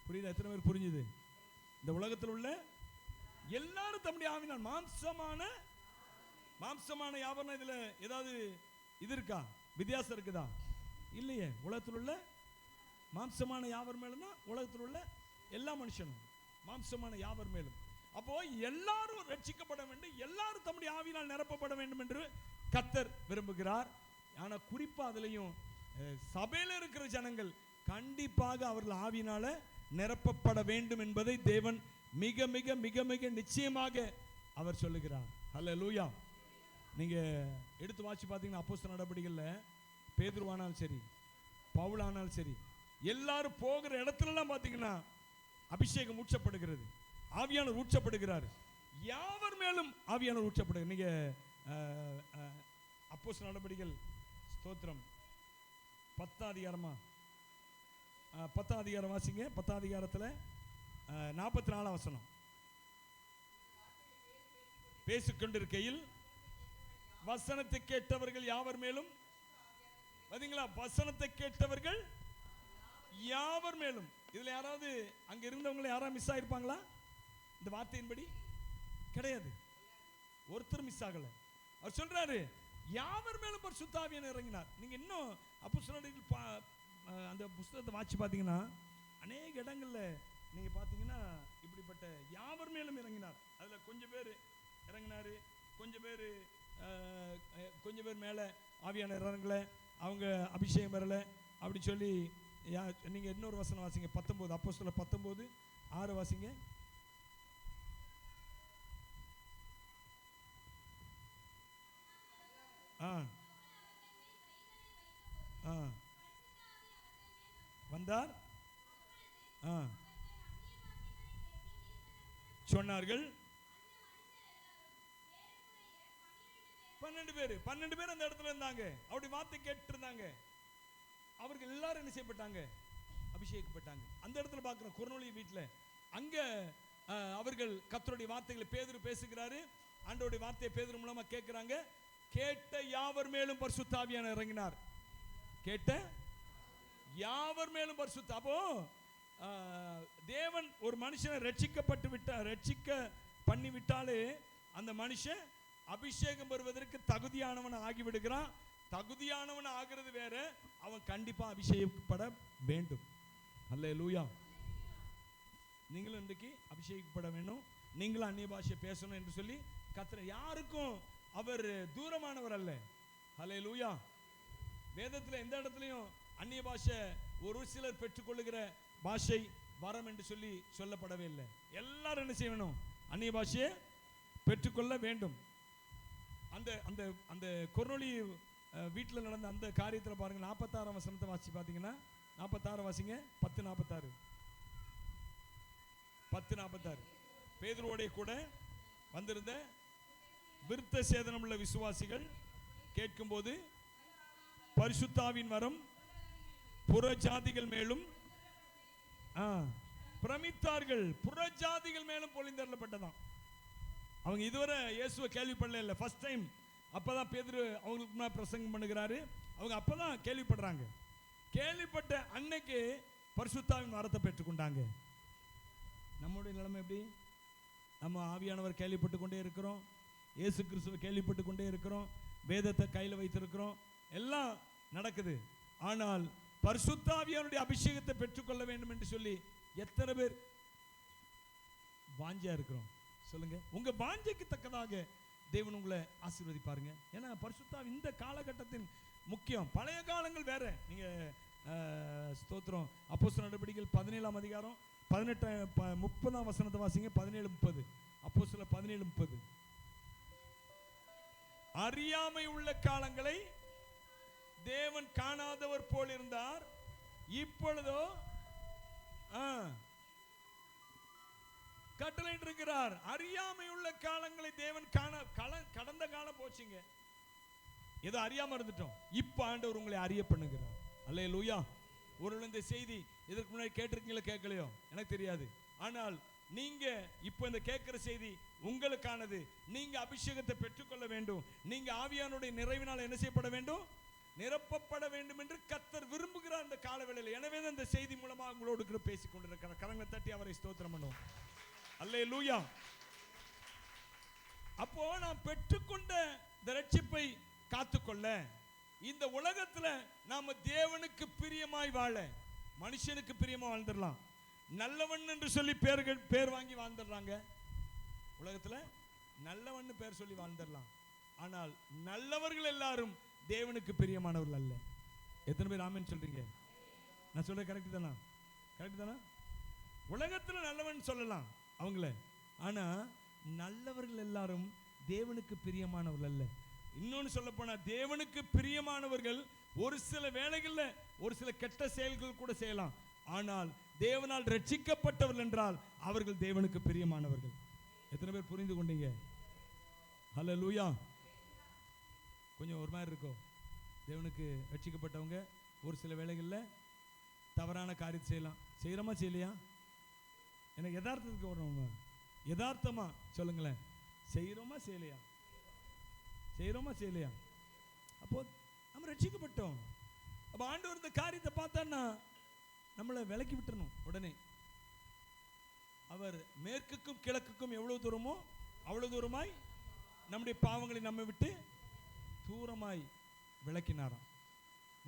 புரியுதா? எத்தனை பேர் புரிஞ்சுது? இந்த உலகத்தில் உள்ள எல்லாரும் தம்முடைய ஆவினால் மாம்சமான யாவர்னா இதுல ஏதாவது இது இருக்கா? வித்தியாசம் இருக்குதா? இல்லையே. உலகத்தில் உள்ள மாம்சமான யாவர் மேலும் தான் உலகத்தில் உள்ள எல்லா மனுஷனும் மாம்சமான யாவர் மேலும். அப்போ எல்லாரும் ரட்சிக்கப்பட வேண்டும், எல்லாரும் தம்முடைய ஆவியினால் நிரப்பப்பட வேண்டும் என்று கர்த்தர் விரும்புகிறார். ஆனா குறிப்பா அதுலயும் சபையில இருக்கிற ஜனங்கள் கண்டிப்பாக அவர்கள் ஆவியினால நிரப்பப்பட வேண்டும் என்பதை தேவன் மிக மிக மிக மிக நிச்சயமாக அவர் சொல்லுகிறார். ஹல்லேலூயா. நீங்க எடுத்து வாசி பார்த்தீங்கன்னா அப்போஸ்தலர் நடபடிகள்ல பேதுருவானாலும் சரி, பவுலானாலும் சரி, எல்லாரும் போகிற இடத்துலலாம் பார்த்தீங்கன்னா அபிஷேகம் ஊற்றப்படுகிறது, ஆவியானவர் ஊற்றப்படுகிறார். யாவர் மேலும் ஆவியானவர் ஊற்றப்படுகிறது. நீங்க அப்போஸ்தலர் நடபடிகள் ஸ்தோத்திரம் 10ஆம் அதிகாரமா 10ஆம் அதிகாரம் வாசிங்க. 10ஆம் அதிகாரத்தில் 44ஆம் வசனம். பேசிக்கொண்டிருக்கையில் வசனத்தை கேட்டவர்கள் யாவர் மேலும், பாத்தீங்களா, வசனத்தை கேட்டவர்கள் யாவர் மேலும். இதுல யாராவது அங்க இருந்தவங்க யாராவது மிஸ் ஆயிருப்பாங்களா? இந்த வார்த்தையின்படி கிடையாது, ஒருத்தர் மிஸ் ஆகல. அவர் சொல்றாரு யாவர் மேலும் பரிசுத்த ஆவியானவர் இறங்கினார். நீங்க இன்னும் அப்போஸ்தலர்கள் அந்த புத்தகத்தை வாட்சி பார்த்தீங்கன்னா அநேக இடங்கள்ல நீங்க பார்த்தீங்கன்னா இப்படிப்பட்ட யாவர் மேலும் இறங்கினார். அதுல கொஞ்சம் பேர் இறங்கினாரு, கொஞ்சம் பேர் மேலே ஆவியானவர் இறங்கல, அவங்க அபிஷேகம் வரல அப்படி சொல்லி. நீங்க இன்னொரு வசனம் வாசிங்க, 19 அப்போஸ்தலர் 19:6 வாசிங்க. வந்தார், சொன்னார்கள். 12 பேர் அந்த இடத்துல இருந்தாங்க, அவருடைய வார்த்தை கேட்டு இருந்தாங்க. அவர்கள் எல்லாரும் என்ன செய்யப்பட்டாங்க? அபிஷேகிக்கப்பட்டாங்க. அந்த இடத்துல பார்க்கிறோம் கொர்நேலிய வீட்டில். அங்க அவர்கள் கர்த்தருடைய வார்த்தைகளை பேதுரு பேசுகிறாரு, ஆண்டவருடைய வார்த்தையை பேதுரு மூலமா கேட்கிறாங்க. கேட்ட யாவர் மேலும் பரிசுத்த ஆவியானவர் இறங்கினார். கேட்ட யாவர் மேலும் பரிசுத்த. அப்போ தேவன் ஒரு மனுஷனை ரட்சிக்க பண்ணி விட்டாலே அந்த மனுஷன் அபிஷேகம் பெறுவதற்கு தகுதியானவன் ஆகிவிடுகிறான். தகுதியானவன் ஆகிறது வேற, அவன் கண்டிப்பா அபிஷேகப்பட வேண்டும். அல்லேலூயா. நீங்களும் இன்றைக்கு அபிஷேகப்பட வேண்டும், நீங்களும் அந்நிய பாஷை பேசணும் என்று சொல்லி கர்த்தர். யாருக்கும் அவர் தூரமானவர் அல்ல. அல்லேலூயா. வேதத்தில் எந்த இடத்துலையும் அந்நிய பாஷை ஒரு சிலர் பெற்றுக்கொள்ளுகிற பாஷை வரம் என்று சொல்லி சொல்லப்படவே இல்லை. எல்லாரும் என்ன செய்யணும்? அந்நிய பாஷையை பெற்றுக்கொள்ள வேண்டும். அந்த அந்த அந்த கொர்நேலிய வீட்டில் நடந்த அந்த காரியத்தில் பாருங்க, 46 வசனத்தை வாசி பார்த்தீங்கன்னா, 46 வாசிங்க. 10:46 பேதுருவோட கூட வந்திருந்த விருத்த சேதனம் உள்ள விசுவாசிகள் கேட்கும்போது பரிசுத்த ஆவியின் வரம் புற ஜாதிகள் மேலும் பிரமித்தார்கள். புற ஜாதிகள் மேலும் பொழிந்தருளப்பட்டதாம். அவங்க இதுவரை இயேசுவை கேள்விப்படல, ஃபர்ஸ்ட் டைம். அப்பதான் பேதுரு அவங்களுக்கு முன்னாடி பிரசங்கம் பண்ணுகிறாரு. அவங்க அப்பதான் கேள்விப்படுறாங்க. கேள்விப்பட்ட அன்னைக்கு பரிசுத்த ஆவியின் வரத்தை பெற்றுக்கொண்டாங்க. நம்முடைய நிலைமை எப்படி? நம்ம ஆவியானவர் கேள்விப்பட்டு கொண்டே இருக்கிறோம், இயேசு கிறிஸ்துவை கேள்விப்பட்டு கொண்டே இருக்கிறோம், வேதத்தை கையில் வைத்திருக்கிறோம், எல்லாம் நடக்குது. ஆனால் பரிசுத்த ஆவியானுடைய அபிஷேகத்தை பெற்றுக்கொள்ள வேண்டும் என்று சொல்லி எத்தனை பேர் வாஞ்சையா இருக்கிறோம்? சொல்லுங்க. உங்க வாஞ்சைக்கு தக்கதாக தேவன் உங்களை ஆசீர்வதிப்பாருங்க. ஏன்னா பரிசுத்த ஆவி இந்த காலகட்டத்தின் முக்கியம். பழைய காலங்கள் வேற. நீங்க ஸ்தோத்திரம், அப்போஸ்தலர் நடபடிகள் 17ஆம் அதிகாரம் 30ஆம் வசனத்தை வாசிங்க. 17:30 அப்போஸ்தலர் 17:30. அறியாமை உள்ள காலங்களை தேவன் காணாதவர் போல் இருந்தார், இப்பொழுதோ கட்டளையிட்டு இருக்கிறார். அறியாமை உள்ள காலங்களை தேவன் கடந்த காலம் போச்சுங்க, ஏதோ அறியாம இருந்துட்டோம். இப்ப ஆண்டவர் உங்களை அறிய பண்ணுகிறார். அல்லேலூயா. ஒரு இந்த செய்தி இதற்கு முன்னாடி கேட்டிருக்கீங்களா கேட்கலையோ எனக்கு தெரியாது. ஆனால் நீங்க இப்ப இந்த கேட்கிற செய்தி உங்களுக்கானது. நீங்க அபிஷேகத்தை பெற்றுக்கொள்ள வேண்டும். நீங்க ஆவியானுடைய நிறைவினால் என்ன செய்யப்பட வேண்டும்? நிரப்பப்பட வேண்டும் என்று கர்த்தர் விரும்புகிறார் இந்த காலவேளையில். எனவே இந்த செய்தி மூலமா உங்களோடு பேசிக் கொண்டிருக்கிறார். கரங்களை தட்டி அவரை ஸ்தோத்திரம் பண்ணுவோம். அல்லேலூயா. அப்போ நாம் பெற்றுக்கொண்ட இந்த ரட்சிப்பை காத்துக்கொள்ள, இந்த உலகத்துல நாம தேவனுக்கு பிரியமாய் வாழ, மனுஷனுக்கு பிரியமா வாழ்ந்துடலாம், நல்லவன் என்று சொல்லி பேர் வாங்கி வாழ்ந்துடுறாங்க. உலகத்துல நல்லவன் பேர் சொல்லி வாழ்ந்துடலாம். ஆனால் நல்லவர்கள் எல்லாரும் தேவனுக்கு பிரியமானவர்கள் அல்ல. எத்தனை பேர் ஆமென் சொல்றீங்க? நான் சொல்ற கரெக்ட் தானா? கரெக்ட் தானா? உலகத்துல நல்லவன் சொல்லலாம் அவங்கள, ஆனா நல்லவர்கள் எல்லாரும் தேவனுக்கு பிரியமானவர்கள் அல்ல. இன்னொன்னு சொல்ல போனா, தேவனுக்கு பிரியமானவர்கள் ஒரு சில வேளைகள்ல ஒரு சில கெட்ட செயல்கள் கூட செய்யலாம், ஆனால் தேவனால் ரட்சிக்கப்பட்டவர்கள் என்றால் அவர்கள் தேவனுக்கு பிரியமானவர்கள். எத்தனை பேர் புரிந்து கொண்டீங்க? ஹல்லேலூயா. கொஞ்சம் ஒரு மாதிரி இருக்கும். தேவனுக்கு ரட்சிக்கப்பட்டவங்க ஒரு சில வேளைகளில் தவறான காரியத்தை செய்யலாம். செய்கிறோமா செய்யலையா? எனக்கு யதார்த்தத்துக்கு வரணும். யதார்த்தமா சொல்லுங்களேன். செய்கிறோமா செய்யலையா? செய்கிறோமா செய்யலையா? அப்போ நம்ம ரட்சிக்கப்பட்டோம். அப்போ ஆண்டவர் இந்த காரியத்தை பார்த்தான்னா நம்மளை விலக்கி விட்டுறணும். உடனே அவர் மேற்குக்கும் கிழக்குக்கும் எவ்வளவு தூரமோ அவ்வளவு தூரமாய் நம்முடைய பாவங்களை நம்ம விட்டு தூரமாய் விளக்கினாராம்.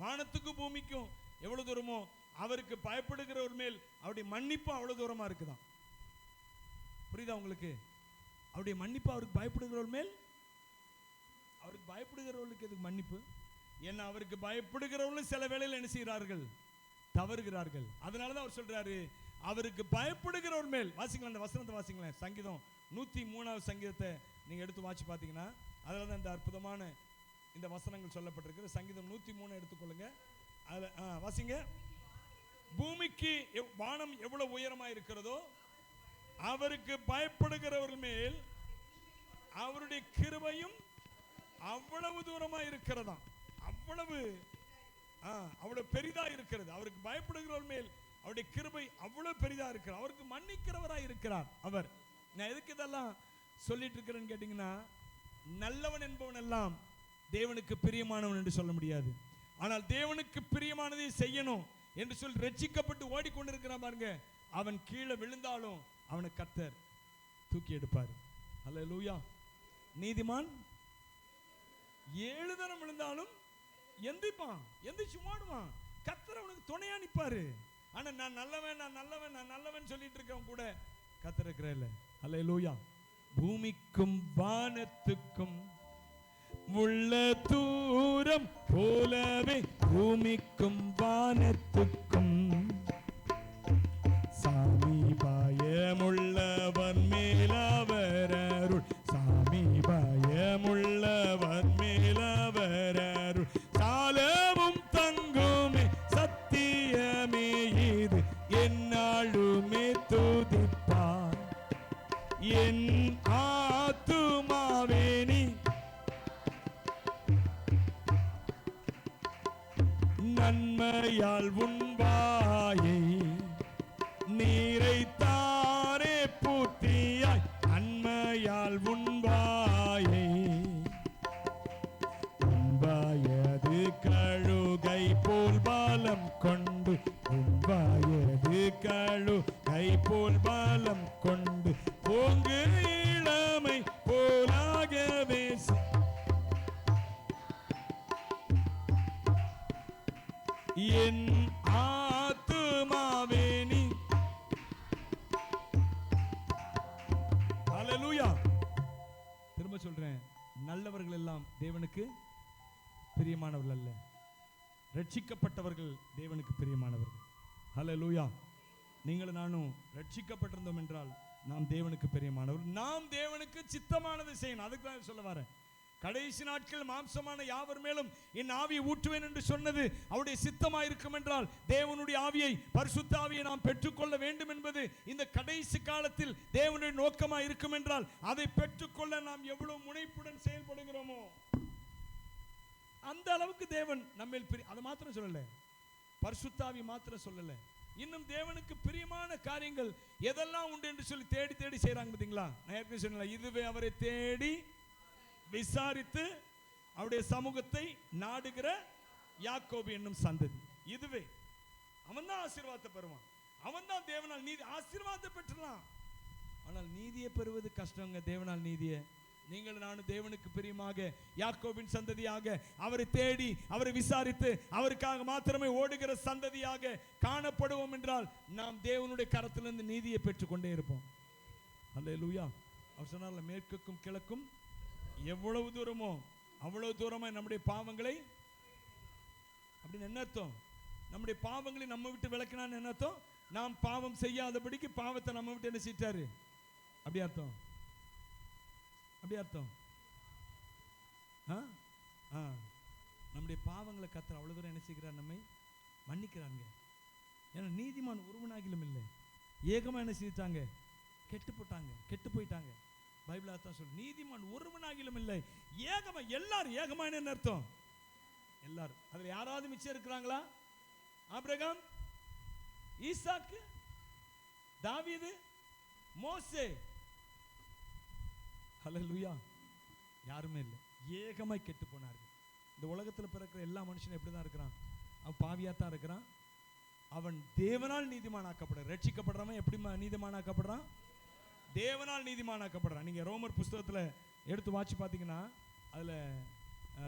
வானத்துக்கும் பூமிக்கும் எவ்வளவு தூரமோ அவருக்கு பயப்படுகிறவர் மேல் அவருடைய மன்னிப்பு அவ்வளவு தூரமா இருக்குதான். புரியுதா உங்களுக்கு? அவருடைய மன்னிப்பு அவருக்கு பயப்படுகிறவர் மேல், அவருக்கு பயப்படுகிறவர்களுக்கு எதுக்கு மன்னிப்பு? ஏன்னா அவருக்கு பயப்படுகிறவர்களும் சில வேளையில் என்ன செய்கிறார்கள்? தவறுகிறார்கள். அதனாலதான் அவர் சொல்றாரு, அவருக்கு பயப்படுகிறவர் மேல். வாசிங்களா அந்த வசனத்தை வாசிங்களேன். சங்கீதம் 103வது சங்கீதத்தை நீங்க எடுத்து வாசி பார்த்தீங்கன்னா அதில் தான் இந்த அற்புதமான இந்த வசனங்கள் சொல்லப்பட்டிருக்கு. சங்கீதம் 103 எடுத்துக்கொள்ளுங்க. அதில் வாசிங்க. பூமிக்கு வானம் எவ்வளவு உயரமா இருக்கிறதோ அவருக்கு பயப்படுகிறவர்கள் மேல் அவருடைய கிருபையும் அவ்வளவு தூரமா இருக்கிறதா. அவ்வளவு பெரிதா இருக்கிறது. அவருக்கு பயப்படுகிறவர்கள் மேல் அவருடைய கிருபை அவ்வளவு பெரிதா இருக்கிறார். அவருக்கு மன்னிக்கிறவராய் இருக்கிறார் அவர். நான் எதுக்கு இதெல்லாம் சொல்லிட்டு இருக்கிறேன்னு கேட்டீங்கன்னா, நல்லவன் என்பவன் எல்லாம் தேவனுக்கு பிரியமானவன் என்று சொல்ல முடியாது. ஆனால் தேவனுக்கு பிரியமானதை செய்யணும் என்று சொல்லி ரட்சிக்கப்பட்டு ஓடிக்கொண்டிருக்கிறான் பாருங்க, அவன் கீழே விழுந்தாலும் அவனை கர்த்தர் தூக்கி எடுப்பார். அல்லேலூயா. நீதிமான் 7 தரம் விழுந்தாலும் எந்திப்பான், எந்திரிச்சு ஓடுவான். கர்த்தர் அவனுக்கு துணையா நிற்பாரு. ஆனா நான் நல்லவன் நான் நல்லவன் நான் நல்லவன் சொல்லிட்டு இருக்கவன் கூட கர்த்தர் இருக்கிற. அல்லேலூயா. பூமிக்கும் வானத்துக்கும் உள்ள தூரம் போலவே பூமிக்கும் வானத்துக்கும் சாமீபாயமுள்ளவர் மேலவர் அருள், சாமீபாயமுள்ளவர் மேலவர் அருள், சாலவும் தங்குமே சத்தியமே இது என்னாலுமே துதிப்பார் என் ஆத்துமாவே நீ நன்மையால் உண்பாயை நீரை தாரே பூர்த்தியாய் நன்மையால் உண்பாயை உண்பாயது கழுகை போல் பாலம் கொண்டு உண்பாயது கழுகை போல் பாலம் கொண்டு போங்கு இளமை போலாகவே என் ஆத்துமாவே நீ. ஹல்லேலூயா. திரும்ப சொல்றேன், நல்லவர்கள் எல்லாம் தேவனுக்கு பிரியமானவர்கள் அல்ல, ரட்சிக்கப்பட்டவர்கள் தேவனுக்கு பிரியமானவர்கள். ஹல்லேலூயா. நீங்களும் நானும் ரட்சிக்கப்பட்டிருந்தோம் என்றால் நாம் தேவனுக்கு பிரியமானவர்கள். நாம் தேவனுக்கு சித்தமானதை செய்யணும். அதுக்கு தான் சொல்ல வரேன். கடைசி நாட்கள் மாம்சமான யாவர் மேலும் என் ஆவியை ஊற்றுவேன் என்று சொன்னது அவருடைய சித்தமாக இருக்கும் என்றால் தேவனுடைய ஆவியை, பரிசுத்த ஆவியை நாம் பெற்றுக்கொள்ள வேண்டும் என்பது இந்த கடைசி காலத்தில் தேவனுடைய நோக்கமாக இருக்கும் என்றால் அதை பெற்றுக்கொள்ள நாம் எவ்வளவு முனைப்புடன் செயல்படுகிறோமோ அந்த அளவுக்கு தேவன் நம்ம அதை மாத்திரம் சொல்லல, பரிசுத்த ஆவி மாத்திரம் சொல்லல, இன்னும் தேவனுக்கு பிரியமான காரியங்கள் எதெல்லாம் உண்டு என்று சொல்லி தேடி தேடி செய்யறாங்க. பார்த்தீங்களா? நான் ஏற்கனவே சொன்னேன், இதுவே அவரை தேடி விசாரித்து அவருடைய சமூகத்தை நாடுகிற யாக்கோபு என்னும் சந்ததி. இதுவே அவன் தான் ஆசீர்வாதத்தை பெறுவான். அவன் தான் தேவனால் நீதி ஆசீர்வாதத்தை பெற்றலாம். ஆனால் நீதியை பெறுவது கஷ்டங்க. தேவனால் நீதியை நீங்கள் நானும் தேவனுக்கு பிரியமாக யாக்கோபின் சந்ததியாக அவரை தேடி அவரை விசாரித்து அவருக்காக மாத்திரமே ஓடுகிற சந்ததியாக காணப்படுவோம் என்றால் நாம் தேவனுடைய கரத்திலிருந்து நீதியை பெற்றுக்கொண்டே இருப்போம். அல்லேலூயா. அவர் சொன்னார்ல, மேற்குக்கும் கிழக்கும் எவ்வளவு தூரமோ அவ்வளவு தூரமா நம்முடைய பாவங்களை, அப்படின்னு என்ன அர்த்தம்? நம்முடைய பாவங்களை நம்ம விட்டு விலக்கினான்னு என்ன அர்த்தம்? நாம் பாவம் செய்யாதபடிக்கு பாவத்தை நம்ம விட்டு என்ன செய்தாரு, அப்படி அர்த்தம். அப்படி அர்த்தம். நம்முடைய பாவங்களை கர்த்தர் அவ்வளவு தூரம் என்ன செய்கிறார், நம்மை மன்னிக்கிறாங்க. ஏன்னா நீதிமான் ஒருவனாகிலும் இல்லை, ஏகமா என்ன செய்தாங்க, கெட்டு போயிட்டாங்க. பைபிள் அர்த்தம் சொல்லு, நீதிமான் ஒருவனாகிலும் இல்லை, ஏகமா. எல்லாரும் ஏகமா என்ன அர்த்தம்? எல்லாரும். அதுல யாராவது மிச்சம் இருக்கிறாங்களா? ஆபிரகாம், ஈசாக்கு, தாவீது, மோசே. ஹல்லேலூயா. யாருமே இல்லை, ஏகமாய் கெட்டு போனார்கள். இந்த உலகத்தில் பிறக்கிற எல்லா மனுஷனும் எப்படி தான் இருக்கிறான்? அவன் பாவியாக தான் இருக்கிறான். அவன் தேவனால் நீதிமானாக்கப்படுறான். ரட்சிக்கப்படுறவன் எப்படி நீதிமானாக்கப்படுறான்? தேவனால் நீதிமானாக்கப்படுறான். நீங்கள் ரோமர் புஸ்தகத்தில் எடுத்து வாட்சி பார்த்தீங்கன்னா அதில்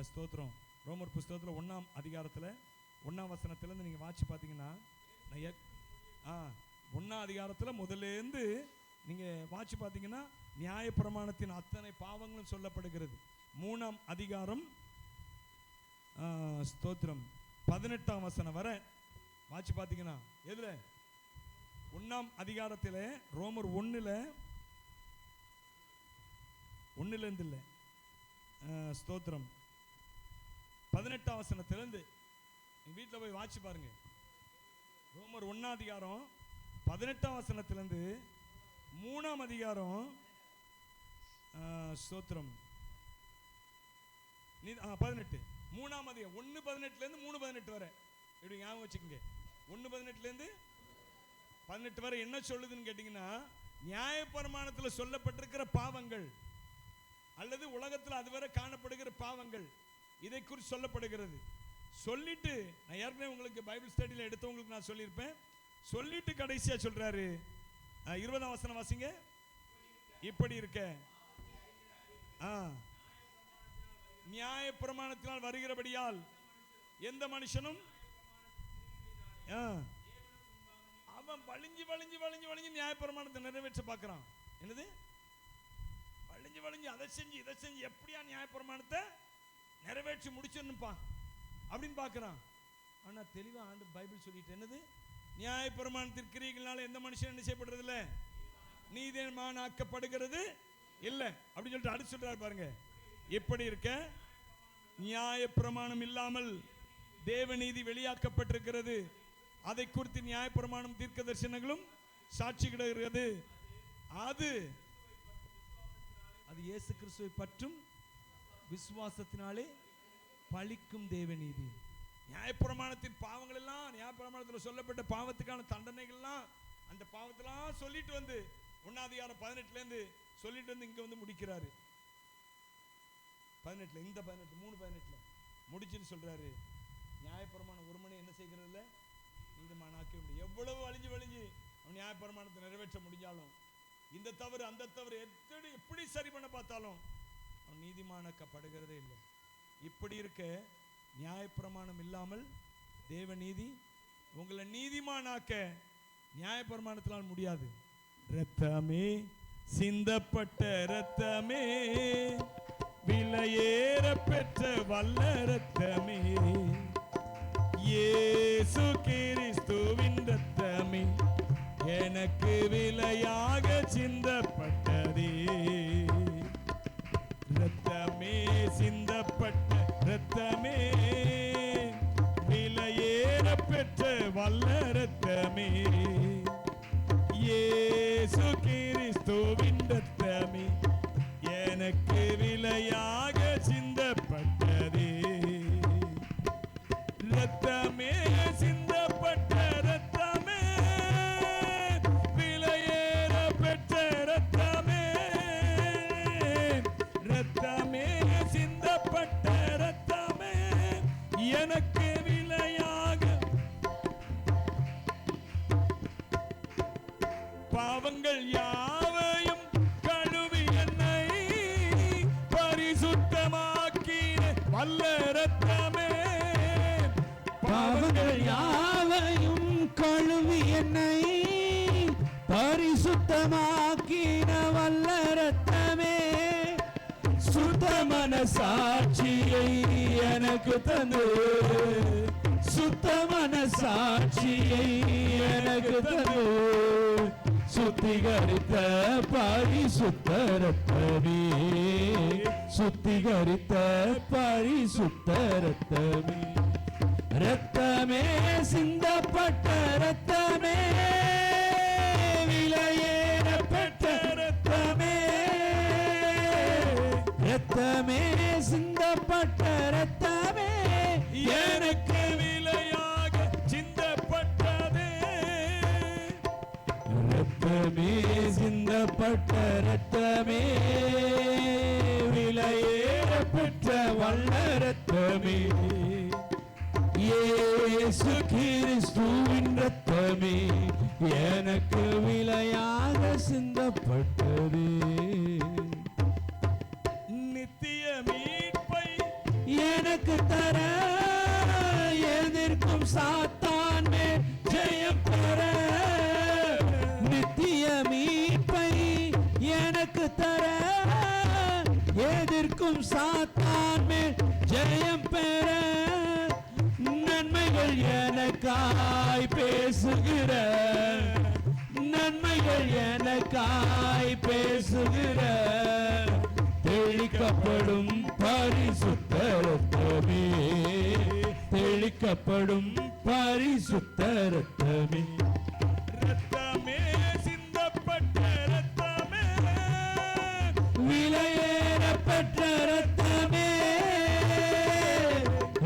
ஸ்தோத்திரம், ரோமர் புஸ்தகத்தில் 1ஆம் அதிகாரத்தில் 1ஆம் வசனத்திலேருந்து நீங்கள் வாட்சி பார்த்தீங்கன்னா 1ஆம் அதிகாரத்தில் முதல்லேருந்து நீங்கள் வாட்சி பார்த்தீங்கன்னா நியாயப்பிரமாணத்தின் அத்தனை பாவங்களும் சொல்லப்படுகிறது. 3ஆம் அதிகாரம் ஸ்தோத்திரம் 18ஆம் வசனம் வரை வாட்சி பார்த்தீங்கன்னா எதுல 1ஆம் அதிகாரத்தில் ரோமர் 1லேருந்து இல்லை ஸ்தோத்திரம் 18ஆம் வசனத்திலேருந்து நீங்கள் வீட்டில் போய் வாட்சி பாருங்க. ரோமர் 1ஆம் அதிகாரம் 18ஆம் வசனத்திலேருந்து 3ஆம் அதிகாரம் ஸ்தோத்திரம் 18 3ஆம் அதிகாரம் 1:18 3:18 வரை இப்படி ஞாபகம் வச்சுக்கோங்க. 1:18 18 வரை என்ன சொல்லுதுன்னு கேட்டீங்கன்னா, நியாயப்பிரமாணத்தில் சொல்லப்பட்டிருக்கிற பாவங்கள் அல்லது உலகத்தில் அதுவரை காணப்படுகிற பாவங்கள் இதை குறித்து சொல்லப்படுகிறது. சொல்லிட்டு நான் ஏற்கனவே உங்களுக்கு பைபிள் ஸ்டடியில் எடுத்தவங்களுக்கு நான் சொல்லியிருப்பேன். சொல்லிட்டு கடைசியாக சொல்றாரு 20ஆம் வசனம் வாசிங்க. இப்படி இருக்க நியாயப்பிரமாணத்தினால் வருகிறபடியால் எந்த மனுஷனும் அவன் வழிஞ்சு வழிஞ்சு வழிஞ்சு வழிஞ்சு நியாயப்பிரமாணத்தை நிறைவேற்ற பார்க்கிறான். என்னது வழிஞ்சு வழிஞ்சு அதை செஞ்சு இதை செஞ்சு எப்படியா நியாயப்பிரமாணத்தை நிறைவேற்றி முடிச்சிருப்பான் அப்படின்னு பார்க்கிறான். ஆனால் தெளிவாக ஆண்டு பைபிள் சொல்லிட்டு என்னது, நியாயப்பிரமாணத்தின் கிரியைகளால் எந்த மனுஷன் என்ன செய்யப்படுறது இல்லை, நீதிமானாக்கப்படுகிறது இல்லை அப்படின்னு சொல்லிட்டு அடுத்து சொல்றாரு பாருங்க. எப்படி இருக்க நியாயப்பிரமாணம் இல்லாமல் தேவநீதி வெளியாக்கப்பட்டிருக்கிறது. அதை குறித்து நியாயப்பிரமாணம் தீர்க்க தரிசனங்களும் சாட்சி கிடைக்கிறது. அது இயேசு கிறிஸ்துவை பற்றும் விசுவாசத்தினாலே பழிக்கும் தேவநீதி. நியாயப்பிரமாணத்தின் பாவங்கள் எல்லாம், நியாயப்பிரமாணத்தில் சொல்லப்பட்ட பாவத்துக்கான தண்டனைகள்லாம், அந்த பாவத்தெல்லாம் சொல்லிட்டு வந்து 1ஆம் அதிகாரம் 18லேருந்து சொல்லிட்டு வந்து இங்கே வந்து முடிக்கிறாரு. 18 இந்த 18 3:18 முடிச்சுன்னு சொல்றாரு, நியாயப்பிரமாணம் ஒரு மணி என்ன செய்கிறது இல்லை, நீதிமானாக்க முடியும். எவ்வளவு வழிஞ்சு வழிஞ்சு அவன் நியாயப்பிரமாணத்தை நிறைவேற்ற முடிஞ்சாலும், இந்த தவறு அந்த தவறு எப்படி சரி பண்ண பார்த்தாலும் அவன் நீதிமானாக்கப்படுகிறதே இல்லை. இப்படி இருக்க நியாயப்பிரமாணம் இல்லாமல் தேவநீதி உங்களை நீதிமானாக்க நியாயப்பிரமாணத்தினால் முடியாது. இரத்தமே சிந்தப்பட்ட இரத்தமே, விலையேற பெற்ற வல்ல இரத்தமே, இயேசு கிறிஸ்துவின் இரத்தமே எனக்கு விலையாக சிந்தப்பட்டதே. இரத்தமே சிந்தப்பட்ட இரத்தமே, விலையேற பெற்ற வல்ல இரத்தமே, இயேசு கிறிஸ்துவின் இரத்தமே எனக்கு விலையாக சிந்தப்பட்டதே. இரத்தமே சிந்தப்பட்ட இரத்தமே, விலையேற பெற்ற இரத்தமே, இரத்தமே சிந்தப்பட்ட இரத்தமே எனக்கு விலையாக, பாவங்கள் யாவையும் கழுவி என்னை பரிசுத்தமாக்கின வல்ல இரத்தமே, பாவங்கள் யாவையும் கழுவி என்னை பரிசுத்தமாக்கின வல்ல இரத்தமே, சுத்த மனசாட்சியை எனக்கு தந்து, சுத்த மனசாட்சியை எனக்கு தந்து, சுத்திகரித்த பரிசுத்த இரத்தமே, சுத்திகரித்த பரிசுத்த இரத்தமே, இரத்தமே சிந்தப்பட்ட இரத்தமே, விலையேற பெற்ற இரத்தமே, இரத்தமே சிந்தப்பட்ட இரத்தமே எனக்கு விலையாக சிந்தப்பட்டதே. இரத்தமே ரத்தமே சிந்தப்பட்ட ரத்தமே விலையேற பெற்ற வல்ல ரத்தமே இயேசு கிறிஸ்துவின் ரத்தமே எனக்கு விலையாக சிந்தப்பட்டதே நித்திய மீட்பை எனக்கு தர எதிர்க்கும் சாத்தான் மேல் ஜெயம் பெற நித்திய மீட்பை எனக்கு தர எதிர்க்கும் சாத்தான் மேல் ஜெயம் பெற நன்மைகள் எனக்காய் பேசுகிற நன்மைகள் எனக்காய் பேசுகிற தெளிக்கப்படும் பரிசுத்த ரத்தமே தெளிக்கப்படும் பரிசுத்த ரத்தமே ரத்தமே சிந்தப்பட்ட ரத்தமே விலையேற பெற்ற ரத்தமே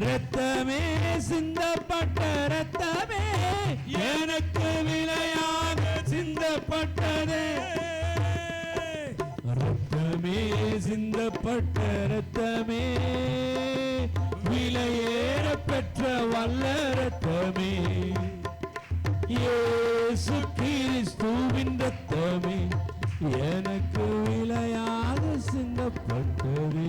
ரத்தமே சிந்தப்பட்ட ரத்தமே எனக்கு விலையாக சிந்தப்பட்டதே ரத்தமே சிந்தப்பட்ட ரத்தமே விலையேற பெற்ற வல்ல ரத்தமே இயேசு கிறிஸ்துவின் ரத்தமே எனக்கு விலையாக சிந்தப்பட்டதே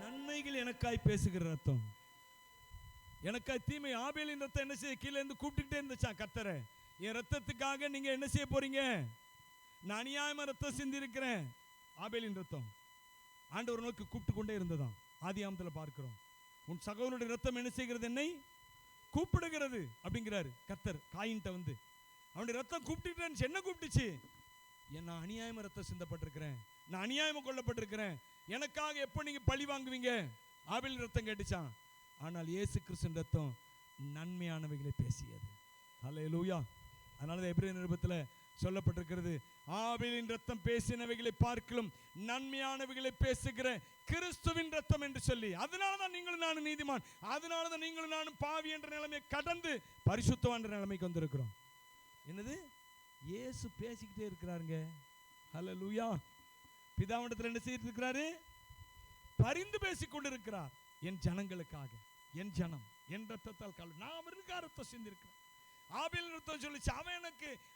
நன்மைகள் எனக்காய் பேசுகிற ரத்தம் எனக்காய் தீமை ஆபேலின் ரத்தம் என்ன செய்ய கீழே இருந்து கூப்பிட்டுட்டே இருந்துச்சா கர்த்தரை என் ரத்தத்துக்காக நீங்க என்ன செய்ய போறீங்க நான் அநியாயமா ரத்தம் சிந்தி இருக்கிறேன் ஆபேலின் ரத்தம் ஆண்டவர் நோக்கி கூப்பிட்டு கொண்டே இருந்ததாம் ஆதியாமத்தில் பார்க்கிறோம் உன் சகோதரனுடைய ரத்தம் என்ன செய்கிறது என்னை கூப்பிடுகிறது அப்படிங்கிறாரு கர்த்தர் காயின்ட்ட வந்து அவனுடைய ரத்தம் கூப்பிட்டு என்ன கூப்பிட்டுச்சு நான் அநியாயமா ரத்தம் சிந்தப்பட்டிருக்கிறேன் நான் அநியாயமா கொல்லப்பட்டிருக்கிறேன் எனக்காக எப்போ நீங்க பழி வாங்குவீங்க ஆபேலின் ரத்தம் கேட்டுச்சான் ஆனால் இயேசு கிறிஸ்துவின் ரத்தம் நன்மையானவைகளை பேசியது ஹல்லேலூயா அதனால எபிரேயர் நிருபத்தில் சொல்லப்பட்டிருக்கிறது ஆபேலின் ரத்தம் பேசினவைகளை பார்க்கலும் நன்மையானவைகளை பேசுகிற கிறிஸ்துவின் ரத்தம் என்று சொல்லி அதனாலதான் நீங்களும் நானும் நீதிமான் அதனாலதான் நீங்களும் நானும் பாவி என்ற நிலைமையை கடந்து பரிசுத்தவான் என்ற நிலைமைக்கு வந்திருக்கிறோம் என்னது இயேசு பேசிக்கிட்டே இருக்கிறாருங்க ஹல்லேலூயா பிதாவிடத்தில் என்ன செய்து இருக்கிறாரு பரிந்து பேசிக் கொண்டிருக்கிறார் என் ஜனங்களுக்காக என் ஜனம் என் ரத்தத்தால் கால் நான் அவருக்கு ரத்தம் சிந்திருக்கிறேன் ஆபேல் ரத்தம் சொல்லிச்சு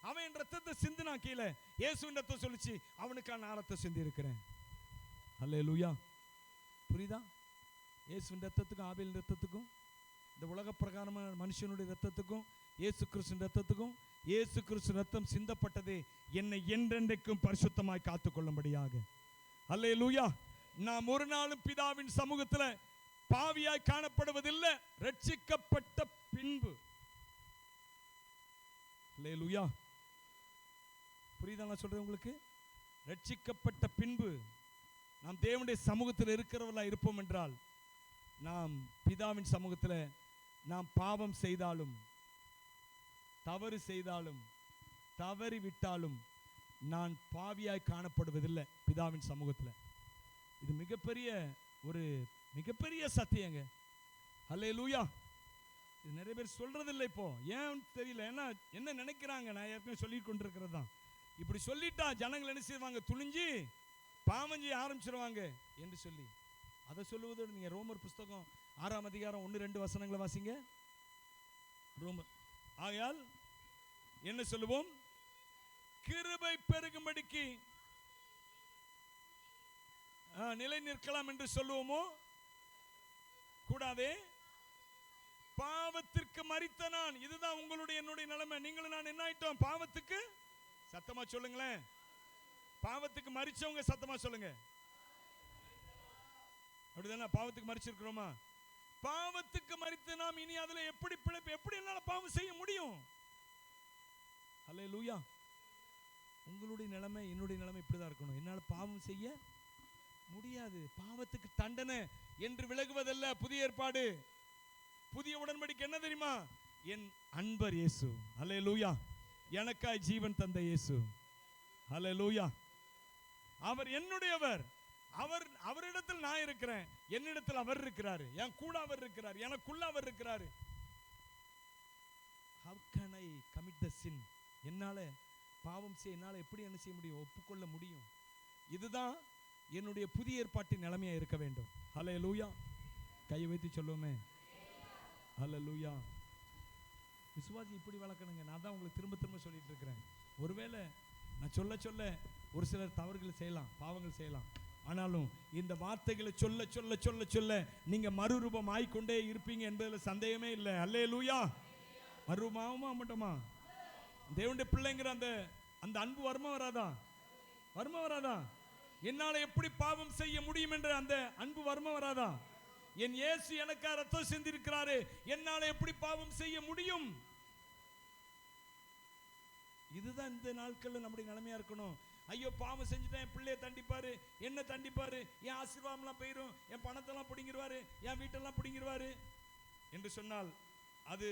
அவன் ரத்தத்தை சிந்தினா கீழே இயேசுவின் ரத்தம் சொல்லிச்சு அவனுக்கான நான் ரத்தம் சிந்தி இருக்கிறேன் ஹல்லேலூயா புரியுதா இயேசுவின் ரத்தத்துக்கும் ஆபேல் ரத்தத்துக்கும் இந்த உலக பிரகாரமான மனுஷனுடைய ரத்தத்துக்கும் இயேசு கிறிஸ்துவின் ரத்தத்துக்கும் இயேசு கிறிஸ்து ரத்தம் சிந்தப்பட்டதே என்னை என்றென்றைக்கும் பரிசுத்தமாய் காத்துக்கொள்ளும்படியாக ஹல்லேலூயா நாம் ஒரு நாளும் பிதாவின் சமூகத்தில் பாவியாய் காணப்படுவதில்லை ரட்சிக்கப்பட்ட பின்பு ஹல்லேலூயா புரியுதா நான் சொல்றேன் உங்களுக்கு ரட்சிக்கப்பட்ட பின்பு நாம் தேவனுடைய சமூகத்தில் இருக்கிறவர்களா இருப்போம் என்றால் நாம் பிதாவின் சமூகத்தில் நாம் பாவம் செய்தாலும் தவறு செய்தாலும் தவறி விட்டாலும் நான் பாவியாய் காணப்படுவதில்லை பிதாவின் சமூகத்தில் இது மிகப்பெரிய சத்தியங்க ஹல்லேலூயா இது நிறைய பேர் சொல்றதில்லை இப்போ ஏன் தெரியல ஏன்னா என்ன நினைக்கிறாங்க நான் ஏற்கனவே சொல்லி கொண்டிருக்கிறது தான் இப்படி சொல்லிட்டா ஜனங்கள் என்ன செய்வாங்க துணிஞ்சு பாவம் செய்ய ஆரம்பிச்சிருவாங்க என்று சொல்லி அதை சொல்லுவதோடு நீங்க ரோமர் புஸ்தகம் 6ஆம் அதிகாரம் 1-2 வசனங்களை வாசிங்க ரோமர் ஆகையால் என்ன சொல்லுவோம் கிருபை பெருகும்படிக்கு நிலை நிற்கலாம் என்று சொல்லுவோமோ கூடாதே பாவத்திற்கு மரித்த நான் இதுதான் உங்களுடைய என்னுடைய நிலைமை நீங்களும் நான் என்ன ஆயிட்டோம் பாவத்துக்கு சத்தமா சொல்லுங்களேன் பாவத்துக்கு மரிச்சவங்க சத்தமா சொல்லுங்க அப்படிதானே பாவத்துக்கு மரிச்சிருக்கிறோமா பாவத்துக்கு மரித்து நாம் இனி அதுல எப்படி பிழைப்பு எப்படி என்னால பாவம் செய்ய முடியும் ஹல்லேலூயா உங்களுடைய நிலைமை என்னுடைய நிலைமை இப்படிதான் இருக்கணும் என்னால பாவம் செய்ய முடியாது பாவத்துக்கு தண்டனை என்று விலகுவதல்ல புதிய ஏற்பாடு புதிய உடன்படிக்கை என்ன தெரியுமா என் அன்பர் இயேசு ஹல்லேலூயா எனக்காய் ஜீவன் தந்த இயேசு ஹல்லேலூயா அவர் என்னுடையவர் அவரிடத்தில் நான் இருக்கிறேன் என்னிடத்தில் அவர் இருக்கிறாரு என் கூட அவர் இருக்கிறார் எனக்குள்ள அவர் இருக்கிறாரு how can I commit the sin? என்னால பாவம் செய்ய என்னால எப்படி என்ன செய்ய முடியும், ஒப்புக்கொள்ள முடியும்? இதுதான் என்னுடைய புதிய ஏற்பாட்டின் நிலைமையா இருக்க வேண்டும். ஹல்லேலூயா. கையை வைத்து சொல்லுவோமே ஹல்லேலூயா. விசுவாசி இப்படி வளர்க்கணுங்க. நான் தான் உங்களுக்கு திரும்ப திரும்ப சொல்லிட்டு இருக்கிறேன். ஒருவேளை நான் சொல்ல சொல்ல ஒரு சிலர் தவறுகள் செய்யலாம், பாவங்கள் செய்யலாம். ஆனாலும் இந்த வார்த்தைகளை சொல்ல சொல்ல சொல்ல சொல்ல நீங்க மறுரூபம் ஆயிக்கொண்டே இருப்பீங்க என்பதில் சந்தேகமே இல்லை. அல்லேலூயா. மறுரூபமாகுமா மாட்டோமா? தேவனுடைய பிள்ளைங்கிற அந்த அந்த அன்பு வருமா வராதா? வருமா வராதா? என்னால எப்படி பாவம் செய்ய முடியும் என்ற அந்த அன்பு வருமா வராதா? என் இயேசு எனக்கா ரத்தம் சிந்திருக்கிறாரே, என்னால எப்படி பாவம் செய்ய முடியும்? இதுதான் இந்த நாட்கள்ல நம்முடைய நிலைமையா இருக்கணும். ஐயோ பாவம் செஞ்சுட்டேன், என் பிள்ளைய தண்டிப்பாரு, என்ன தண்டிப்பாரு, என் ஆசீர்வாதம்லாம் போயிடும், என் பணத்தெல்லாம் பிடிங்கிருவாரு, என் வீட்டெல்லாம் பிடிங்கிருவாரு என்று சொன்னால் அது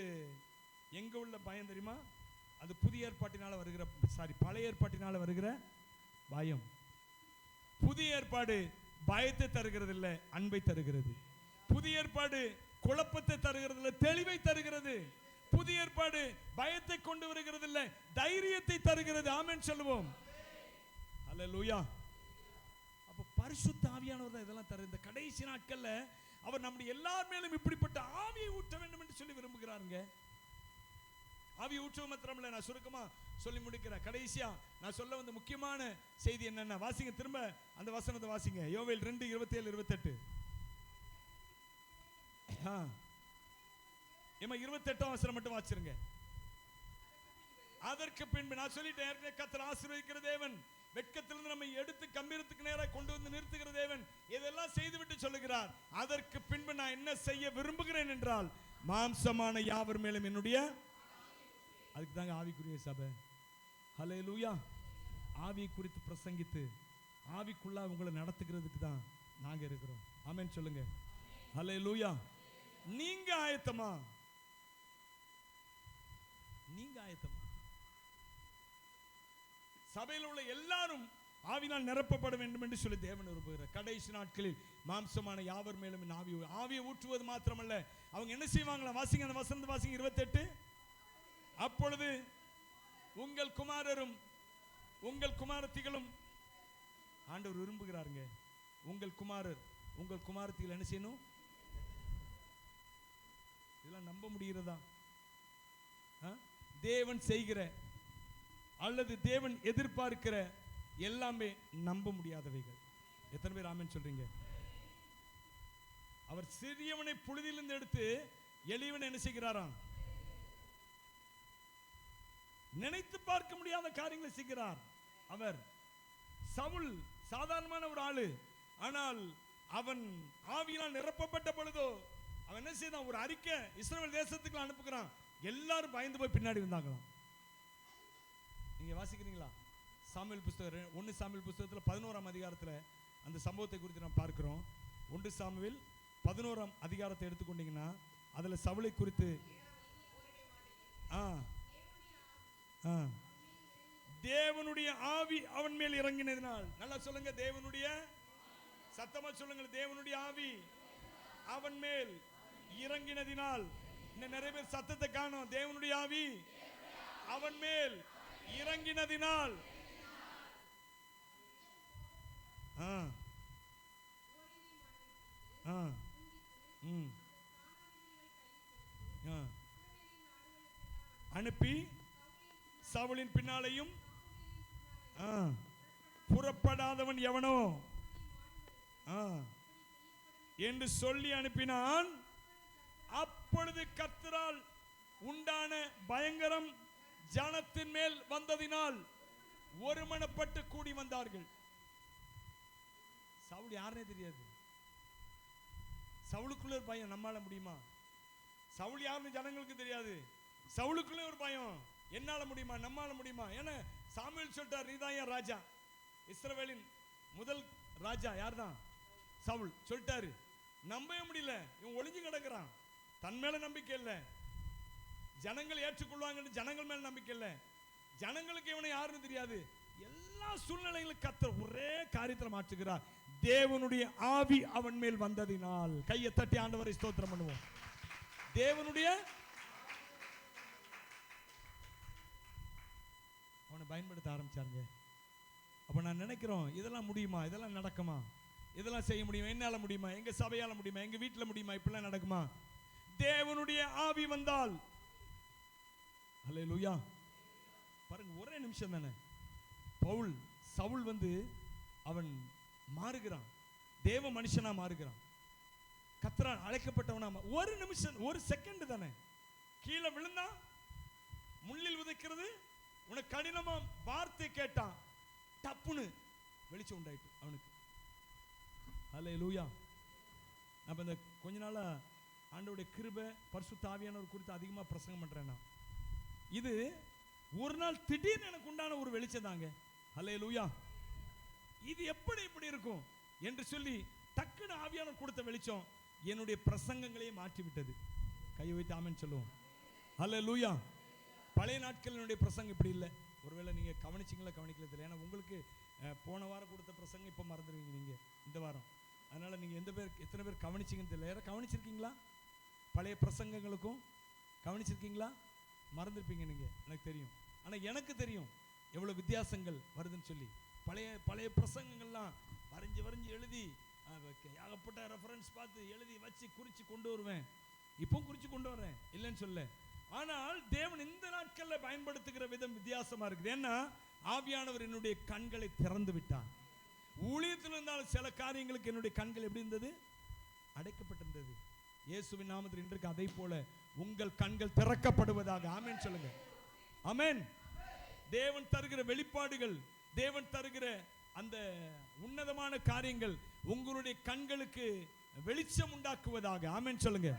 எங்க உள்ள பயம் தெரியுமா? அது புதிய ஏற்பாட்டினால வருகிற பழைய ஏற்பாட்டினால வருகிற பயம். புதிய ஏற்பாடு பயத்தை தருகிறது இல்லை, அன்பை தருகிறது. புதிய ஏற்பாடு குழப்பத்தை தருகிறது இல்லை, தெளிவை தருகிறது. புதிய ஏற்பாடு பயத்தை கொண்டு வருகிறது இல்லை, தைரியத்தை தருகிறது. ஆமென் சொல்லுவோம். அல்லேலூயா. அப்ப பரிசுத்த ஆவியானவர் தான் இதெல்லாம் தருது. இந்த கடைசி நாட்கள்ல அவர் நம்முடைய எல்லார் மேலும் இப்படிப்பட்ட ஆவியை ஊற்ற வேண்டும் என்று சொல்லி விரும்புகிறாருங்க. ஆவியை ஊற்றுவது மாத்திரமல்ல, நான் சுருக்கமா சொல்லி முடிக்கிறேன். கடைசியா நான் சொல்ல வந்த முக்கியமான செய்தி என்னன்னா, வாசிங்க திரும்ப அந்த வசனத்தை வாசிங்க. யோவேல் 2:27-28. 28 வசனம் மட்டும் வாசிருங்க. அதற்கு பின்பு நான் சொல்லிட்டேன் ஏற்கனவே, கர்த்தர் ஆசீர்வதிக்கிற தேவன், வெட்கத்திலிருந்து நம்மை எடுத்து கம்பீரத்துக்கு நேராக கொண்டு வந்து நிறுத்துகிற தேவன், இதெல்லாம் செய்துவிட்டு சொல்லுகிறார், அதற்கு பின்பு நான் என்ன செய்ய விரும்புகிறேன் என்றால், மாம்சமான யாவர் மேலும் என்னுடைய, அதுக்கு தாங்க ஆவிக்குரிய சபை. ஹல்லேலூயா. ஆவி குறித்து பிரசங்கித்து ஆவிக்குள்ளா உங்களை நடத்துகிறதுக்கு தான் நாங்க இருக்கிறோம். ஆமென் சொல்லுங்க. ஹல்லேலூயா. நீங்க ஆயத்தமா? நீங்க ஆயத்தமா? சபையில் உள்ள எல்லாரும் ஆவினால் நிரப்பப்பட வேண்டும் என்று சொல்லி தேவன் விரும்புகிறார். கடைசி நாட்களில் மாம்சமான யாவர் மேலும் ஆவியை ஊற்றுவது மாத்திரமல்ல, அவங்க என்ன செய்வாங்களா? வாசிங்க அந்த வசனத்தை வாசிங்க. 28. அப்பொழுது உங்கள் குமாரரும் உங்கள் குமாரத்திகளும், ஆண்டவர் விரும்புகிறாருங்க, உங்கள் குமாரர் உங்கள் குமாரத்திகள் என்ன செய்யணும்? இதெல்லாம் நம்ப முடிகிறதா? தேவன் செய்கிற அல்லது தேவன் எதிர்பார்க்கிற எல்லாமே நம்ப முடியாதவைகள். எத்தனை பேர் ஆமென் சொல்றீங்க? அவர் சிறியவனை புழுதியிலிருந்து எடுத்து எளியவனை என்ன செய்கிறாராம்? நினைத்து பார்க்க முடியாத காரியங்களை செய்கிறார். அவர் சவுல் சாதாரணமான ஒரு ஆளு, ஆனால் அவன் ஆவியினால் நிரப்பப்பட்ட பொழுதோ அவன் என்ன செய்தான்? ஒரு அறிக்கை இஸ்ரவேல் தேசத்துக்கு அனுப்புகிறான். எல்லாரும் பயந்து போய் பின்னாடி வந்தாங்களாம். நீங்க வாசிக்கிறீங்களா? சாமுவேல் புஸ்தகம் 1 சாமுவேல் புஸ்தகத்தில் 11ஆம் அதிகாரத்தில் அந்த சம்பவத்தை குறித்து நாம் பார்க்கிறோம். 1 சாமுவேல் 11ஆம் அதிகாரத்தை எடுத்துக்கொண்டீங்கன்னா அதுல சவுலை குறித்து தேவனுடைய ஆவி அவன் மேல் இறங்கினதினால், நல்லா சொல்லுங்க, தேவனுடைய, சத்தமா சொல்லுங்க, தேவனுடைய ஆவி அவன் மேல் இறங்கினதினால். இன்னும் நிறைய பேர் சத்தத்தை காணோம். தேவனுடைய ஆவி அவன் மேல் இறங்கினதினால் அனுப்பி சவுலின் பின்னாலேயும் புறப்படாதவன் எவனோ என்று சொல்லி அனுப்பினான். அப்பொழுது கர்த்தரால் உண்டான பயங்கரம் ஜனத்தின் மேல் வந்ததினால் ஒருமனப்பட்டு கூடி வந்தார்கள். சவுல் யாருன்னே தெரியாது. சவுலுக்குள்ள ஒரு பயம், நம்மால முடியுமா? சவுல் யாருன்னு ஜனங்களுக்கு தெரியாது. சவுலுக்குள்ள ஒரு பயம், என்னால முடியுமா, நம்மால முடியுமா? ஏன்னா சாமுவேல் சொல்லிட்டார், நீதான் என் ராஜா, இஸ்ரவேலின் முதல் ராஜா யார்தான்? சவுல் சொல்லிட்டாரு. நம்பவே முடியல, இவன் ஒளிஞ்சு கிடக்குறான். தன் மேல நம்பிக்கை இல்லை, ஜனங்கள் ஏற்றுக்கொள்வாங்கன்னு ஜனங்கள் மேல நம்பிக்கை இல்லை, ஜனங்களுக்கு இவனை யாருன்னு தெரியாது. எல்லா சூழ்நிலைகளும் கர்த்தர் ஒரே காரியத்தில் மாற்றுகிறார். தேவனுடைய ஆவி அவன் மேல் வந்ததினால். கையை தட்டி ஆண்டவரை ஸ்தோத்திரம் பண்ணுவோம். தேவனுடைய பயன்படுத்த ஆரம்பிச்சாங்க. அப்போ நான் நினைக்கிறோம், இதெல்லாம் முடியுமா, இதெல்லாம் நடக்குமா, இதெல்லாம் செய்ய முடியுமா, என்னால் முடியுமா, எங்கள் சபையால் முடியுமா, எங்கள் வீட்டில் முடியுமா, இப்படிலாம் நடக்குமா? தேவனுடைய ஆவி வந்தால், அல்லேலூயா. பாருங்க, ஒரே நிமிஷம் தானே சவுல் அவன் மாறுகிறான், தேவ மனுஷனா மாறுகிறான், கர்த்தரால் அழைக்கப்பட்டவனா. ஒரு நிமிஷம், ஒரு செகண்ட் தானே. கீழே விழுந்தா, முள்ளில் உதைக்கிறது உனக்கு கடினமா, வார்த்தை கேட்டான், டப்புன்னு வெளிச்சம் உண்டாயிட்டு அவனுக்கு. அல்லேலூயா. நம்ம இந்த கொஞ்ச நாளா ஆண்டவருடைய கிருபை பரிசுத்த ஆவியானவர் குறித்து அதிகமாக பிரசங்கம் பண்றேன். இது ஒரு நாள் திடீர்னு எனக்கு உண்டான ஒரு வெளிச்சம் தாங்க. அல்லேலூயா. இது எப்படி இப்படி இருக்கும் என்று சொல்லி டக்குன்னு ஆவியானவர் கொடுத்த வெளிச்சம் என்னுடைய பிரசங்கங்களையே மாற்றி விட்டது. கையை வைத்து ஆமென் சொல்லுவோம். அல்லேலூயா. பழைய நாட்கள் என்னுடைய பிரசங்கம் இப்படி இல்லை. ஒருவேளை நீங்கள் கவனிச்சிங்களா கவனிக்கல தெரியல. ஏன்னா உங்களுக்கு போன வாரம் கொடுத்த பிரசங்கம் இப்போ மறந்துடுவீங்க நீங்கள் இந்த வாரம். அதனால் நீங்கள் எத்தனை பேர் கவனிச்சிங்கன்னு தெரியல. யாரும் கவனிச்சிருக்கீங்களா? பழைய பிரசங்கங்களுக்கும் கவனிச்சிருக்கீங்களா? மறந்துருப்பீங்க நீங்கள், எனக்கு தெரியும். ஆனால் எனக்கு தெரியும் எவ்வளோ வித்தியாசங்கள் வருதுன்னு சொல்லி. பழைய பிரசங்கங்கள்லாம் வரைஞ்சி எழுதி ஏகப்பட்ட ரெஃபரன்ஸ் பார்த்து எழுதி வச்சு குறித்து கொண்டு வருவேன். இப்போ குறித்து கொண்டு வரேன், இல்லைன்னு சொல்ல. ஆனால் தேவன் இந்த நாட்களில் பயன்படுத்துகிற விதம் வித்தியாசமா இருக்குது. ஏன்னா ஆவியானவர் என்னுடைய கண்களை திறந்து விட்டார். ஊழியத்தில் இருந்தாலும் சில காரியங்களுக்கு என்னுடைய கண்கள் எப்படி இருந்தது? அடைக்கப்பட்டிருந்தது. இயேசுவின் நாமத்தில் இன்றைக்கு அதை போல உங்கள் கண்கள் திறக்கப்படுவதாக. ஆமென் சொல்லுங்க. ஆமென். தேவன் தருகிற வெளிப்பாடுகள், தேவன் தருகிற அந்த உன்னதமான காரியங்கள் உங்களுடைய கண்களுக்கு வெளிச்சம் உண்டாக்குவதாக. ஆமென் சொல்லுங்க.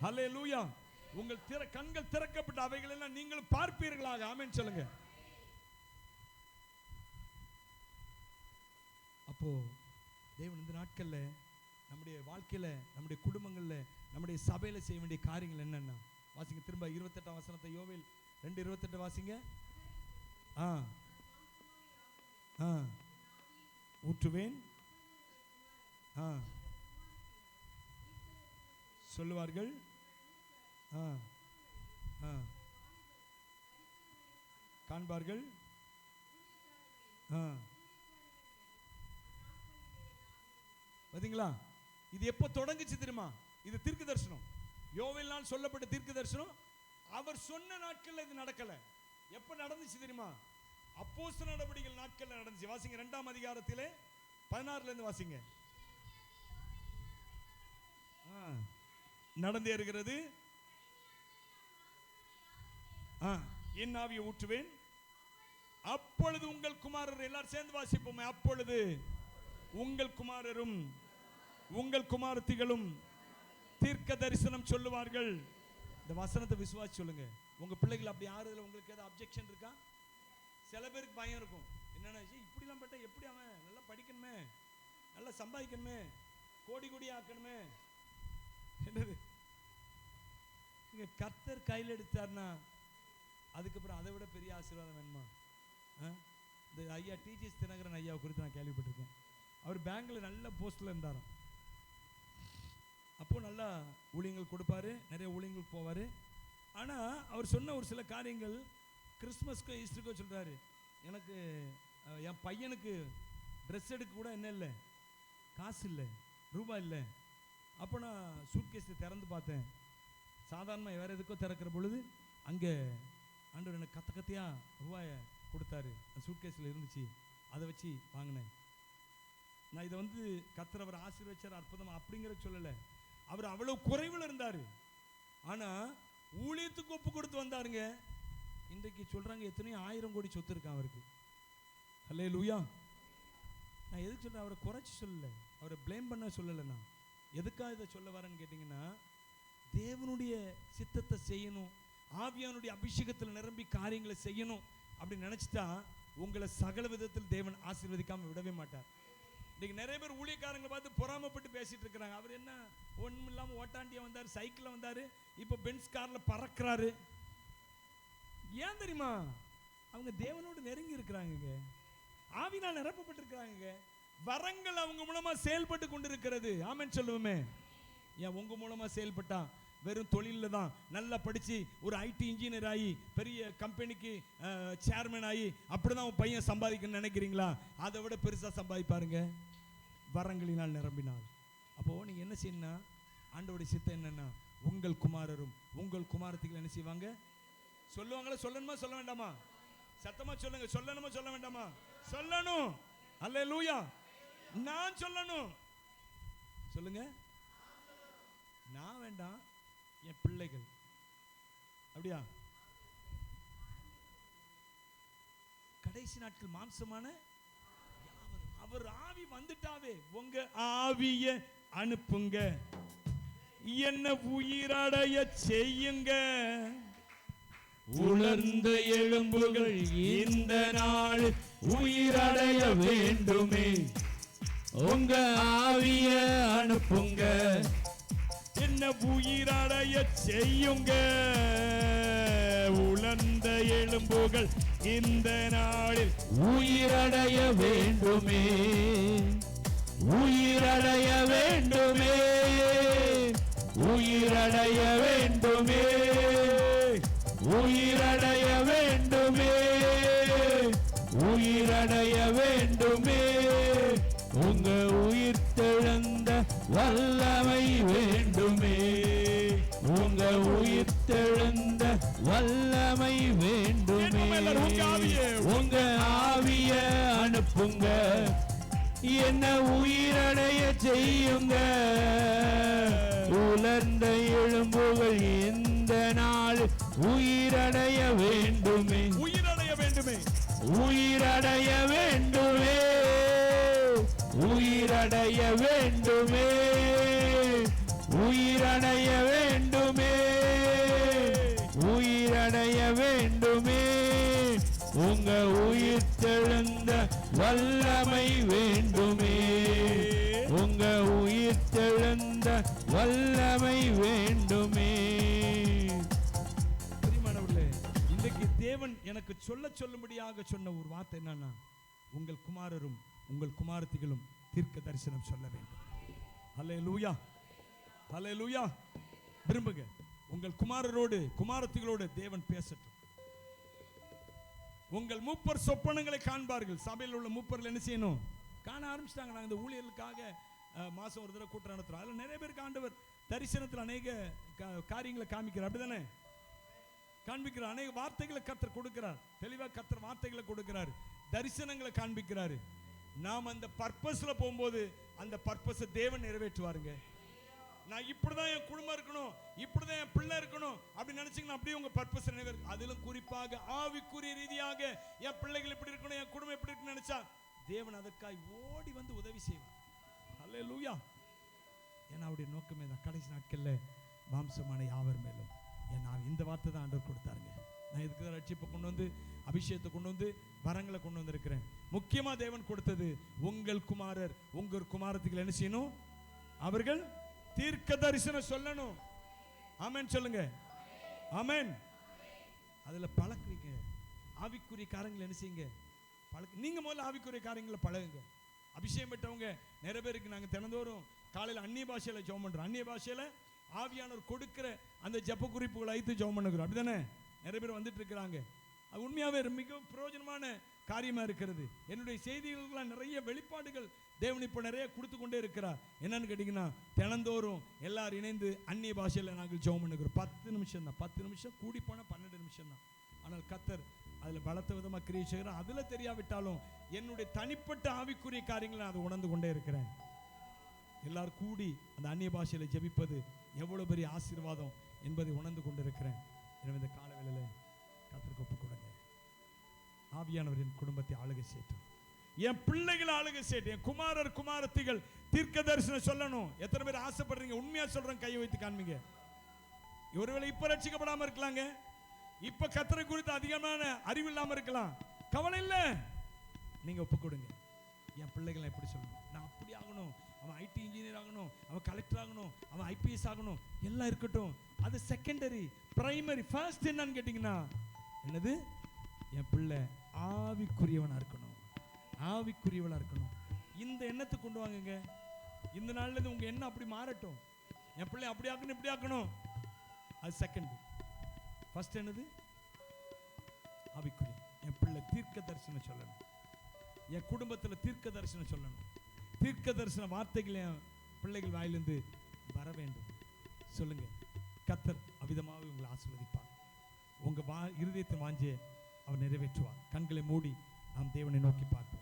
அல்லேலூயா. உங்கள் கண்கள் திறக்கப்பட்ட அவைகள் எல்லாம் நீங்கள் பார்ப்பீர்களாக. ஆமென் சொல்லுங்க. அப்போ தேவன் இந்த நாட்கள்ல நம்முடைய வாழ்க்கையில, நம்முடைய குடும்பங்கள்ல, நம்முடைய சபையில செய்ய வேண்டிய காரியங்கள் என்னன்னா, வாசிங்க திரும்ப 28ஆம் வசனத்தை, யோவேல் 2:28 வாசிங்க. ஊற்றுவேன் சொல்லுவார்கள். காண்பார்கள். பாத்தீங்களா? இது எப்போ தொடங்குச்சு தெரியுமா? இது தீர்க்க தரிசனம். யோவேலினால் சொல்லப்பட்ட தீர்க்க தரிசனம். அவர் சொன்ன நாட்கள்ல இது நடக்கல. எப்ப நடந்துச்சு தெரியுமா? அப்போஸ்தலர் நடவடிக்கைகள் நாட்கள்ல நடந்துச்சு. வாசிங்க 2ஆம் அதிகாரத்திலே 16ல இருந்து வாசிங்க. நடந்தே இருக்கிறது. என் ஆவியை ஊற்றுவேன், அப்பொழுது உங்கள் குமாரர், எல்லாரும் சேர்ந்து வாசிப்போமே, அப்பொழுது உங்கள் குமாரரும் உங்கள் குமாரத்திகளும் தீர்க்க தரிசனம் சொல்லுவார்கள். இந்த வசனத்தை விசுவாசி சொல்லுங்க. உங்க பிள்ளைகள் அப்படி ஆறுதல். உங்களுக்கு ஏதாவது அப்ஜெக்ஷன் இருக்கா? சில பேருக்கு பயம் இருக்கும். என்னன்னா, இப்படிலாம் பட்ட எப்படி அவன் நல்லா படிக்கணுமே, நல்லா சம்பாதிக்கணுமே, கோடி கோடி ஆக்கணுமே. என்னது, இங்க கர்த்தர் கையில் எடுத்தார்னா அதுக்கப்புறம் அதை விட பெரிய ஆசீர்வாதம் வேணுமா? இந்த ஐயா டிஜிஎஸ் தினகரன் ஐயாவை குறித்து நான் கேள்விப்பட்டிருக்கேன். அவர் பேங்க்ல நல்ல போஸ்ட்ல இருந்தாராம். அப்போ நல்லா ஊழியங்கள் கொடுப்பாரு, நிறைய ஊழியங்கள் போவார். ஆனால் அவர் சொன்ன ஒரு சில காரியங்கள், கிறிஸ்மஸ்க்கோ ஈஸ்டருக்கோ சொல்கிறாரு, எனக்கு என் பையனுக்கு ட்ரெஸ் எடுக்க கூட என்ன இல்லை, காசு இல்லை, ரூபாய் இல்லை. அப்போ நான் சூட்கேஸை திறந்து பார்த்தேன். சாதாரணமாக வேறு எதுக்கோ திறக்கிற பொழுது அங்கே ஆண்டவர் எனக்கு கத்தையாக ரூபாயை கொடுத்தாரு. அந்த சூட்கேஸில் இருந்துச்சு. அதை வச்சு வாங்கினேன். நான் இதை கர்த்தர் அவர் ஆசீர்வதிச்சார், அற்புதம் அப்படிங்கிற சொல்லலை. அவர் அவ்வளோ குறைவில் இருந்தார். ஆனால் ஊழியத்துக்கு ஒப்பு கொடுத்து வந்தாருங்க. இன்றைக்கு சொல்கிறாங்க எத்தனையோ 1000 கோடி சொத்து இருக்கான் அவருக்கு. அல்லேலூயா. நான் எதுக்கு சொல்கிறேன்? அவரை குறைச்சி சொல்லலை, அவரை பிளேம் பண்ண சொல்லலை. நான் எதுக்காக இதை சொல்ல வரேன்னு கேட்டிங்கன்னா, தேவனுடைய சித்தத்தை செய்யணும், ஆவியானுடைய அபிஷேகத்தில் நிரம்பி காரியங்களை செய்யணும் அப்படின்னு நினச்சிட்டா உங்களை சகல விதத்தில் தேவன் ஆசீர்வதிக்காமல் விடவே மாட்டார். இன்னைக்கு நிறைய பேர் ஊழியக்காரங்களை பார்த்து பொறாமப்பட்டு பேசிட்டு இருக்கிறாங்க. அவர் என்ன ஒன்றும் இல்லாமல் ஓட்டாண்டியா வந்தார், சைக்கிளில் வந்தார், இப்போ பென்ஸ் காரில் பறக்கிறாரு. ஏன் தெரியுமா? அவங்க தேவனோடு நெருங்கி இருக்கிறாங்க, ஆவினால் நிரப்பப்பட்டிருக்கிறாங்க, வரங்கள் அவங்க மூலமா செயல்பட்டு கொண்டிருக்கிறது. ஆமென் சொல்லுவோமே. ஏன் உங்க மூலமா செயல்பட்டா வெறும் தொழிலில் தான் நல்லா படித்து ஒரு ஐடி இன்ஜினியர் ஆகி பெரிய கம்பெனிக்கு சேர்மன் ஆகி அப்படி தான் உன் பையன் சம்பாதிக்கணும்னு நினைக்கிறீங்களா? அதை விட பெருசாக சம்பாதிப்பாருங்க, வரங்களினால் நிரம்பினால். அப்போது நீங்கள் என்ன செய்யணும்னா, ஆண்டவருடைய சித்தம் என்னென்னா, உங்கள் குமாரரும் உங்கள் குமாரத்திகள் என்ன செய்வாங்க? சொல்லுவாங்களா? சொல்லணுமா சொல்ல வேண்டாமா? சத்தமா சொல்லுங்க. சொல்லணுமா சொல்ல வேண்டாமா? சொல்லணும். அல்லேலூயா. நான் சொல்லணும். சொல்லுங்க. நான் வேண்டாம், என் பிள்ளைகள். அப்படியா? கடைசி நாட்கள் மாம்சமான அவர் ஆவி வந்துட்டாவே உங்க ஆவிய அனுப்புங்க, என்ன உயிரடைய செய்யுங்க. உலர்ந்த எலும்புகள் இந்த நாள் உயிரடைய வேண்டுமே, உங்க ஆவிய அனுப்புங்க, என்ன உயிரடைய செய்யுங்க. உலர்ந்த எலும்புகள் இந்த நாளில் உயிரடைய வேண்டுமே, உயிரடைய வேண்டுமே, உயிரடைய வேண்டுமே, உயிரடைய வேண்டுமே, உயிரடைய வேண்டுமே. உங்க உயிர் தெழுந்த வல்லமை வேண்டுமே, உங்க உயிர் தெழுந்த வல்லமை வேண்டுமே. உங்க ஆவிய அனுப்புங்க, என்ன உயிரடைய செய்யுங்க. உலர்ந்த எலும்புகள் இந்த நாள் உயிரடைய வேண்டுமே, உயிரடைய வேண்டுமே, உயிரடைய வேண்டுமே, உயிரடைய வேண்டுமே, உயிரடைய வேண்டுமே, உயிரடைய வேண்டுமே. உங்க உயிர் தெழுந்த வல்லமை வேண்டுமே, உங்க உயிர் தெழுந்த வல்லமை வேண்டுமே. பிரியமானவர்களே, இன்றைக்கு தேவன் எனக்கு சொல்லும்படியாக சொன்ன ஒரு வார்த்தை என்னன்னா, உங்கள் குமாரரும் உங்கள் குமாரத்திகளும் தீர்க்க தரிசனம் சொல்ல வேண்டும். அல்லேலூயா, அல்லேலூயா. விரும்புங்க, உங்கள் குமாரரோடு குமாரத்திகளோடு தேவன் பேசட்டும். உங்கள் மூப்பர் சொப்பனங்களை காண்பார்கள். சபையில் உள்ள மூப்பர்கள் என்ன செய்யணும்? காண ஆரம்பிச்சிட்டாங்க. நாங்கள் இந்த ஊழியர்களுக்காக மாதம் ஒரு தடவை கூட்டம் நடத்துகிறோம். அதில் நிறைய பேருக்கு ஆண்டவர் தரிசனத்தில் அநேக காரியங்களை காமிக்கிறார். அப்படிதானே? காண்பிக்கிறார். அநேக வார்த்தைகளை கர்த்தர் கொடுக்கிறார். தெளிவாக கர்த்தர் வார்த்தைகளை கொடுக்கிறார், தரிசனங்களை காண்பிக்கிறாரு. நாம் அந்த பர்பஸ்ல போகும்போது அந்த பர்பஸை தேவன் நிறைவேற்றுவாருங்க. நான் இப்படிதான் என் குடும்பம் இருக்கணும், இப்படிதான் என் பிள்ளை இருக்கணும் அப்படி நினைச்சீங்கன்னா அப்படியே உங்க பர்பஸ் நிறைவேறும். அதிலும் குறிப்பாக ஆவிக்குரிய ரீதியாக என் பிள்ளைகள் இப்படி இருக்கணும், என் குடும்பம் இப்படி இருக்குன்னு நினைச்சா தேவன் அதற்காய் ஓடி வந்து உதவி செய்வார். அல்லேலூயா. ஏன்னா அவருடைய நோக்கமே தான், கடைசி நாட்கள்ல மாம்சமான யாவர் மேலும் நான் இந்த வார்த்தை தான் ஆண்டவர் கொடுத்தாருங்க. நான் இதுக்கு தான் ரட்சிப்பை கொண்டு வந்து, அபிஷேகத்தை கொண்டு வந்து, வரங்களை கொண்டு வந்திருக்கிறேன். முக்கியமா தேவன் கொடுத்தது, உங்கள் குமாரர் உங்கள் குமாரத்துக்கு என்ன செய்யணும்? அவர்கள் தீர்க்க தரிசனம் சொல்லணும். ஆமென் சொல்லுங்க. ஆமென். அதுல பழக்குவீங்க. ஆவிக்குரிய காரியங்களை என்ன செய்யுங்க? நீங்க முதல்ல ஆவிக்குரிய காரியங்களை பழகுங்க. அபிஷேகம் பெற்றவங்க நிறைய பேருக்கு நாங்கள் தினந்தோறும் காலையில் அந்நிய பாஷையில ஜெபம் பண்றோம். அந்நிய பாஷையில ஆவியானவர் கொடுக்கிற அந்த ஜெப குறிப்புகளை ஐத்து ஜெபம் பண்ணுகிறோம். அப்படிதானே? நிறைய பேர் வந்துட்டு இருக்கிறாங்க. அது உண்மையாவே மிக பிரயோஜனமான காரியமா இருக்கிறது. என்னுடைய செய்திகளுக்கெல்லாம் நிறைய வெளிப்பாடுகள் தேவன் இப்போ நிறைய கொடுத்து கொண்டே இருக்கிறார். என்னன்னு கேட்டீங்கன்னா, தினந்தோறும் எல்லாரும் இணைந்து அந்நிய பாஷையில நாங்கள் ஜெபம் பண்ணுகிறோம். 10 நிமிஷம் தான். 10 நிமிஷம் கூடி போனால் 12 நிமிஷம் தான். ஆனால் கர்த்தர் அதில் பலத்த விதமாக கிரியை செய்கிறார். அதில் தெரியாவிட்டாலும் என்னுடைய தனிப்பட்ட ஆவிக்குரிய காரியங்களை நான் அதை உணர்ந்து கொண்டே இருக்கிறேன். எல்லாரும் கூடி அந்த அந்நிய பாஷையில் ஜெபிப்பது எவ்வளவு பெரிய ஆசீர்வாதம் என்பதை உணர்ந்து கொண்டிருக்கிறேன். எனவே இந்த காலவேளையில் கர்த்தருக்கு ஒப்புக் கொடுங்க. ஆவியானவரின் குடும்பத்தை ஆளுகை செய்யட்டும். என் பிள்ளைகளை ஆளுகை செய்யட்டும். என் குமாரர் குமாரத்திகள் தீர்க்க தரிசனம் சொல்லணும். எத்தனை பேர் ஆசைப்படுறீங்க? உண்மையா சொல்றேன், கையை வைத்து காண்பீங்க. ஒருவேளை இப்ப ரட்சிக்கப்படாம இருக்கலாங்க, இப்ப கர்த்தரை குறித்து அதிகமான அறிவு இல்லாம இருக்கலாம். கவலை இல்லை, நீங்க ஒப்புக் கொடுங்க. என் பிள்ளைகளை எப்படி சொல்லணும்? நான் அப்படி ஆகணும், அவன் ஐடி இன்ஜினியர் ஆகணும், அவன் கலெக்டர் ஆகணும், அவன் ஐபிஎஸ் ஆகணும், எல்லாம் இருக்கட்டும். அது செகண்டரி. பிரைமரி ஃபர்ஸ்ட் என்னன்னு கேட்டீங்கன்னா, என்னது? என் பிள்ளை ஆவிக்குரியவனா இருக்கணும், ஆவிக்குரியவளா இருக்கணும். இந்த எண்ணத்தை கொண்டு வாங்குங்க. இந்த நாள்ல இருந்து உங்க எண்ணம் அப்படி மாறட்டும். என் பிள்ளை அப்படி ஆக்கணும், இப்படி ஆக்கணும். அது செகண்ட். ஃபர்ஸ்ட் என்னது? ஆவிக்குரிய. என் பிள்ளை தீர்க்க தரிசனம் சொல்லணும், என் குடும்பத்தில் தீர்க்க தரிசனம் சொல்லணும், தீர்க்க தரிசன வார்த்தைகள் என் பிள்ளைகள் வாயிலிருந்து வர வேண்டும். சொல்லுங்க, கர்த்தர் அவிதமாக உங்களை ஆசீர்வதிப்பார். உங்க இருதயத்தின் வாஞ்சியை அவர் நிறைவேற்றுவார். கண்களை மூடி நாம் தேவனை நோக்கி பார்ப்போம்.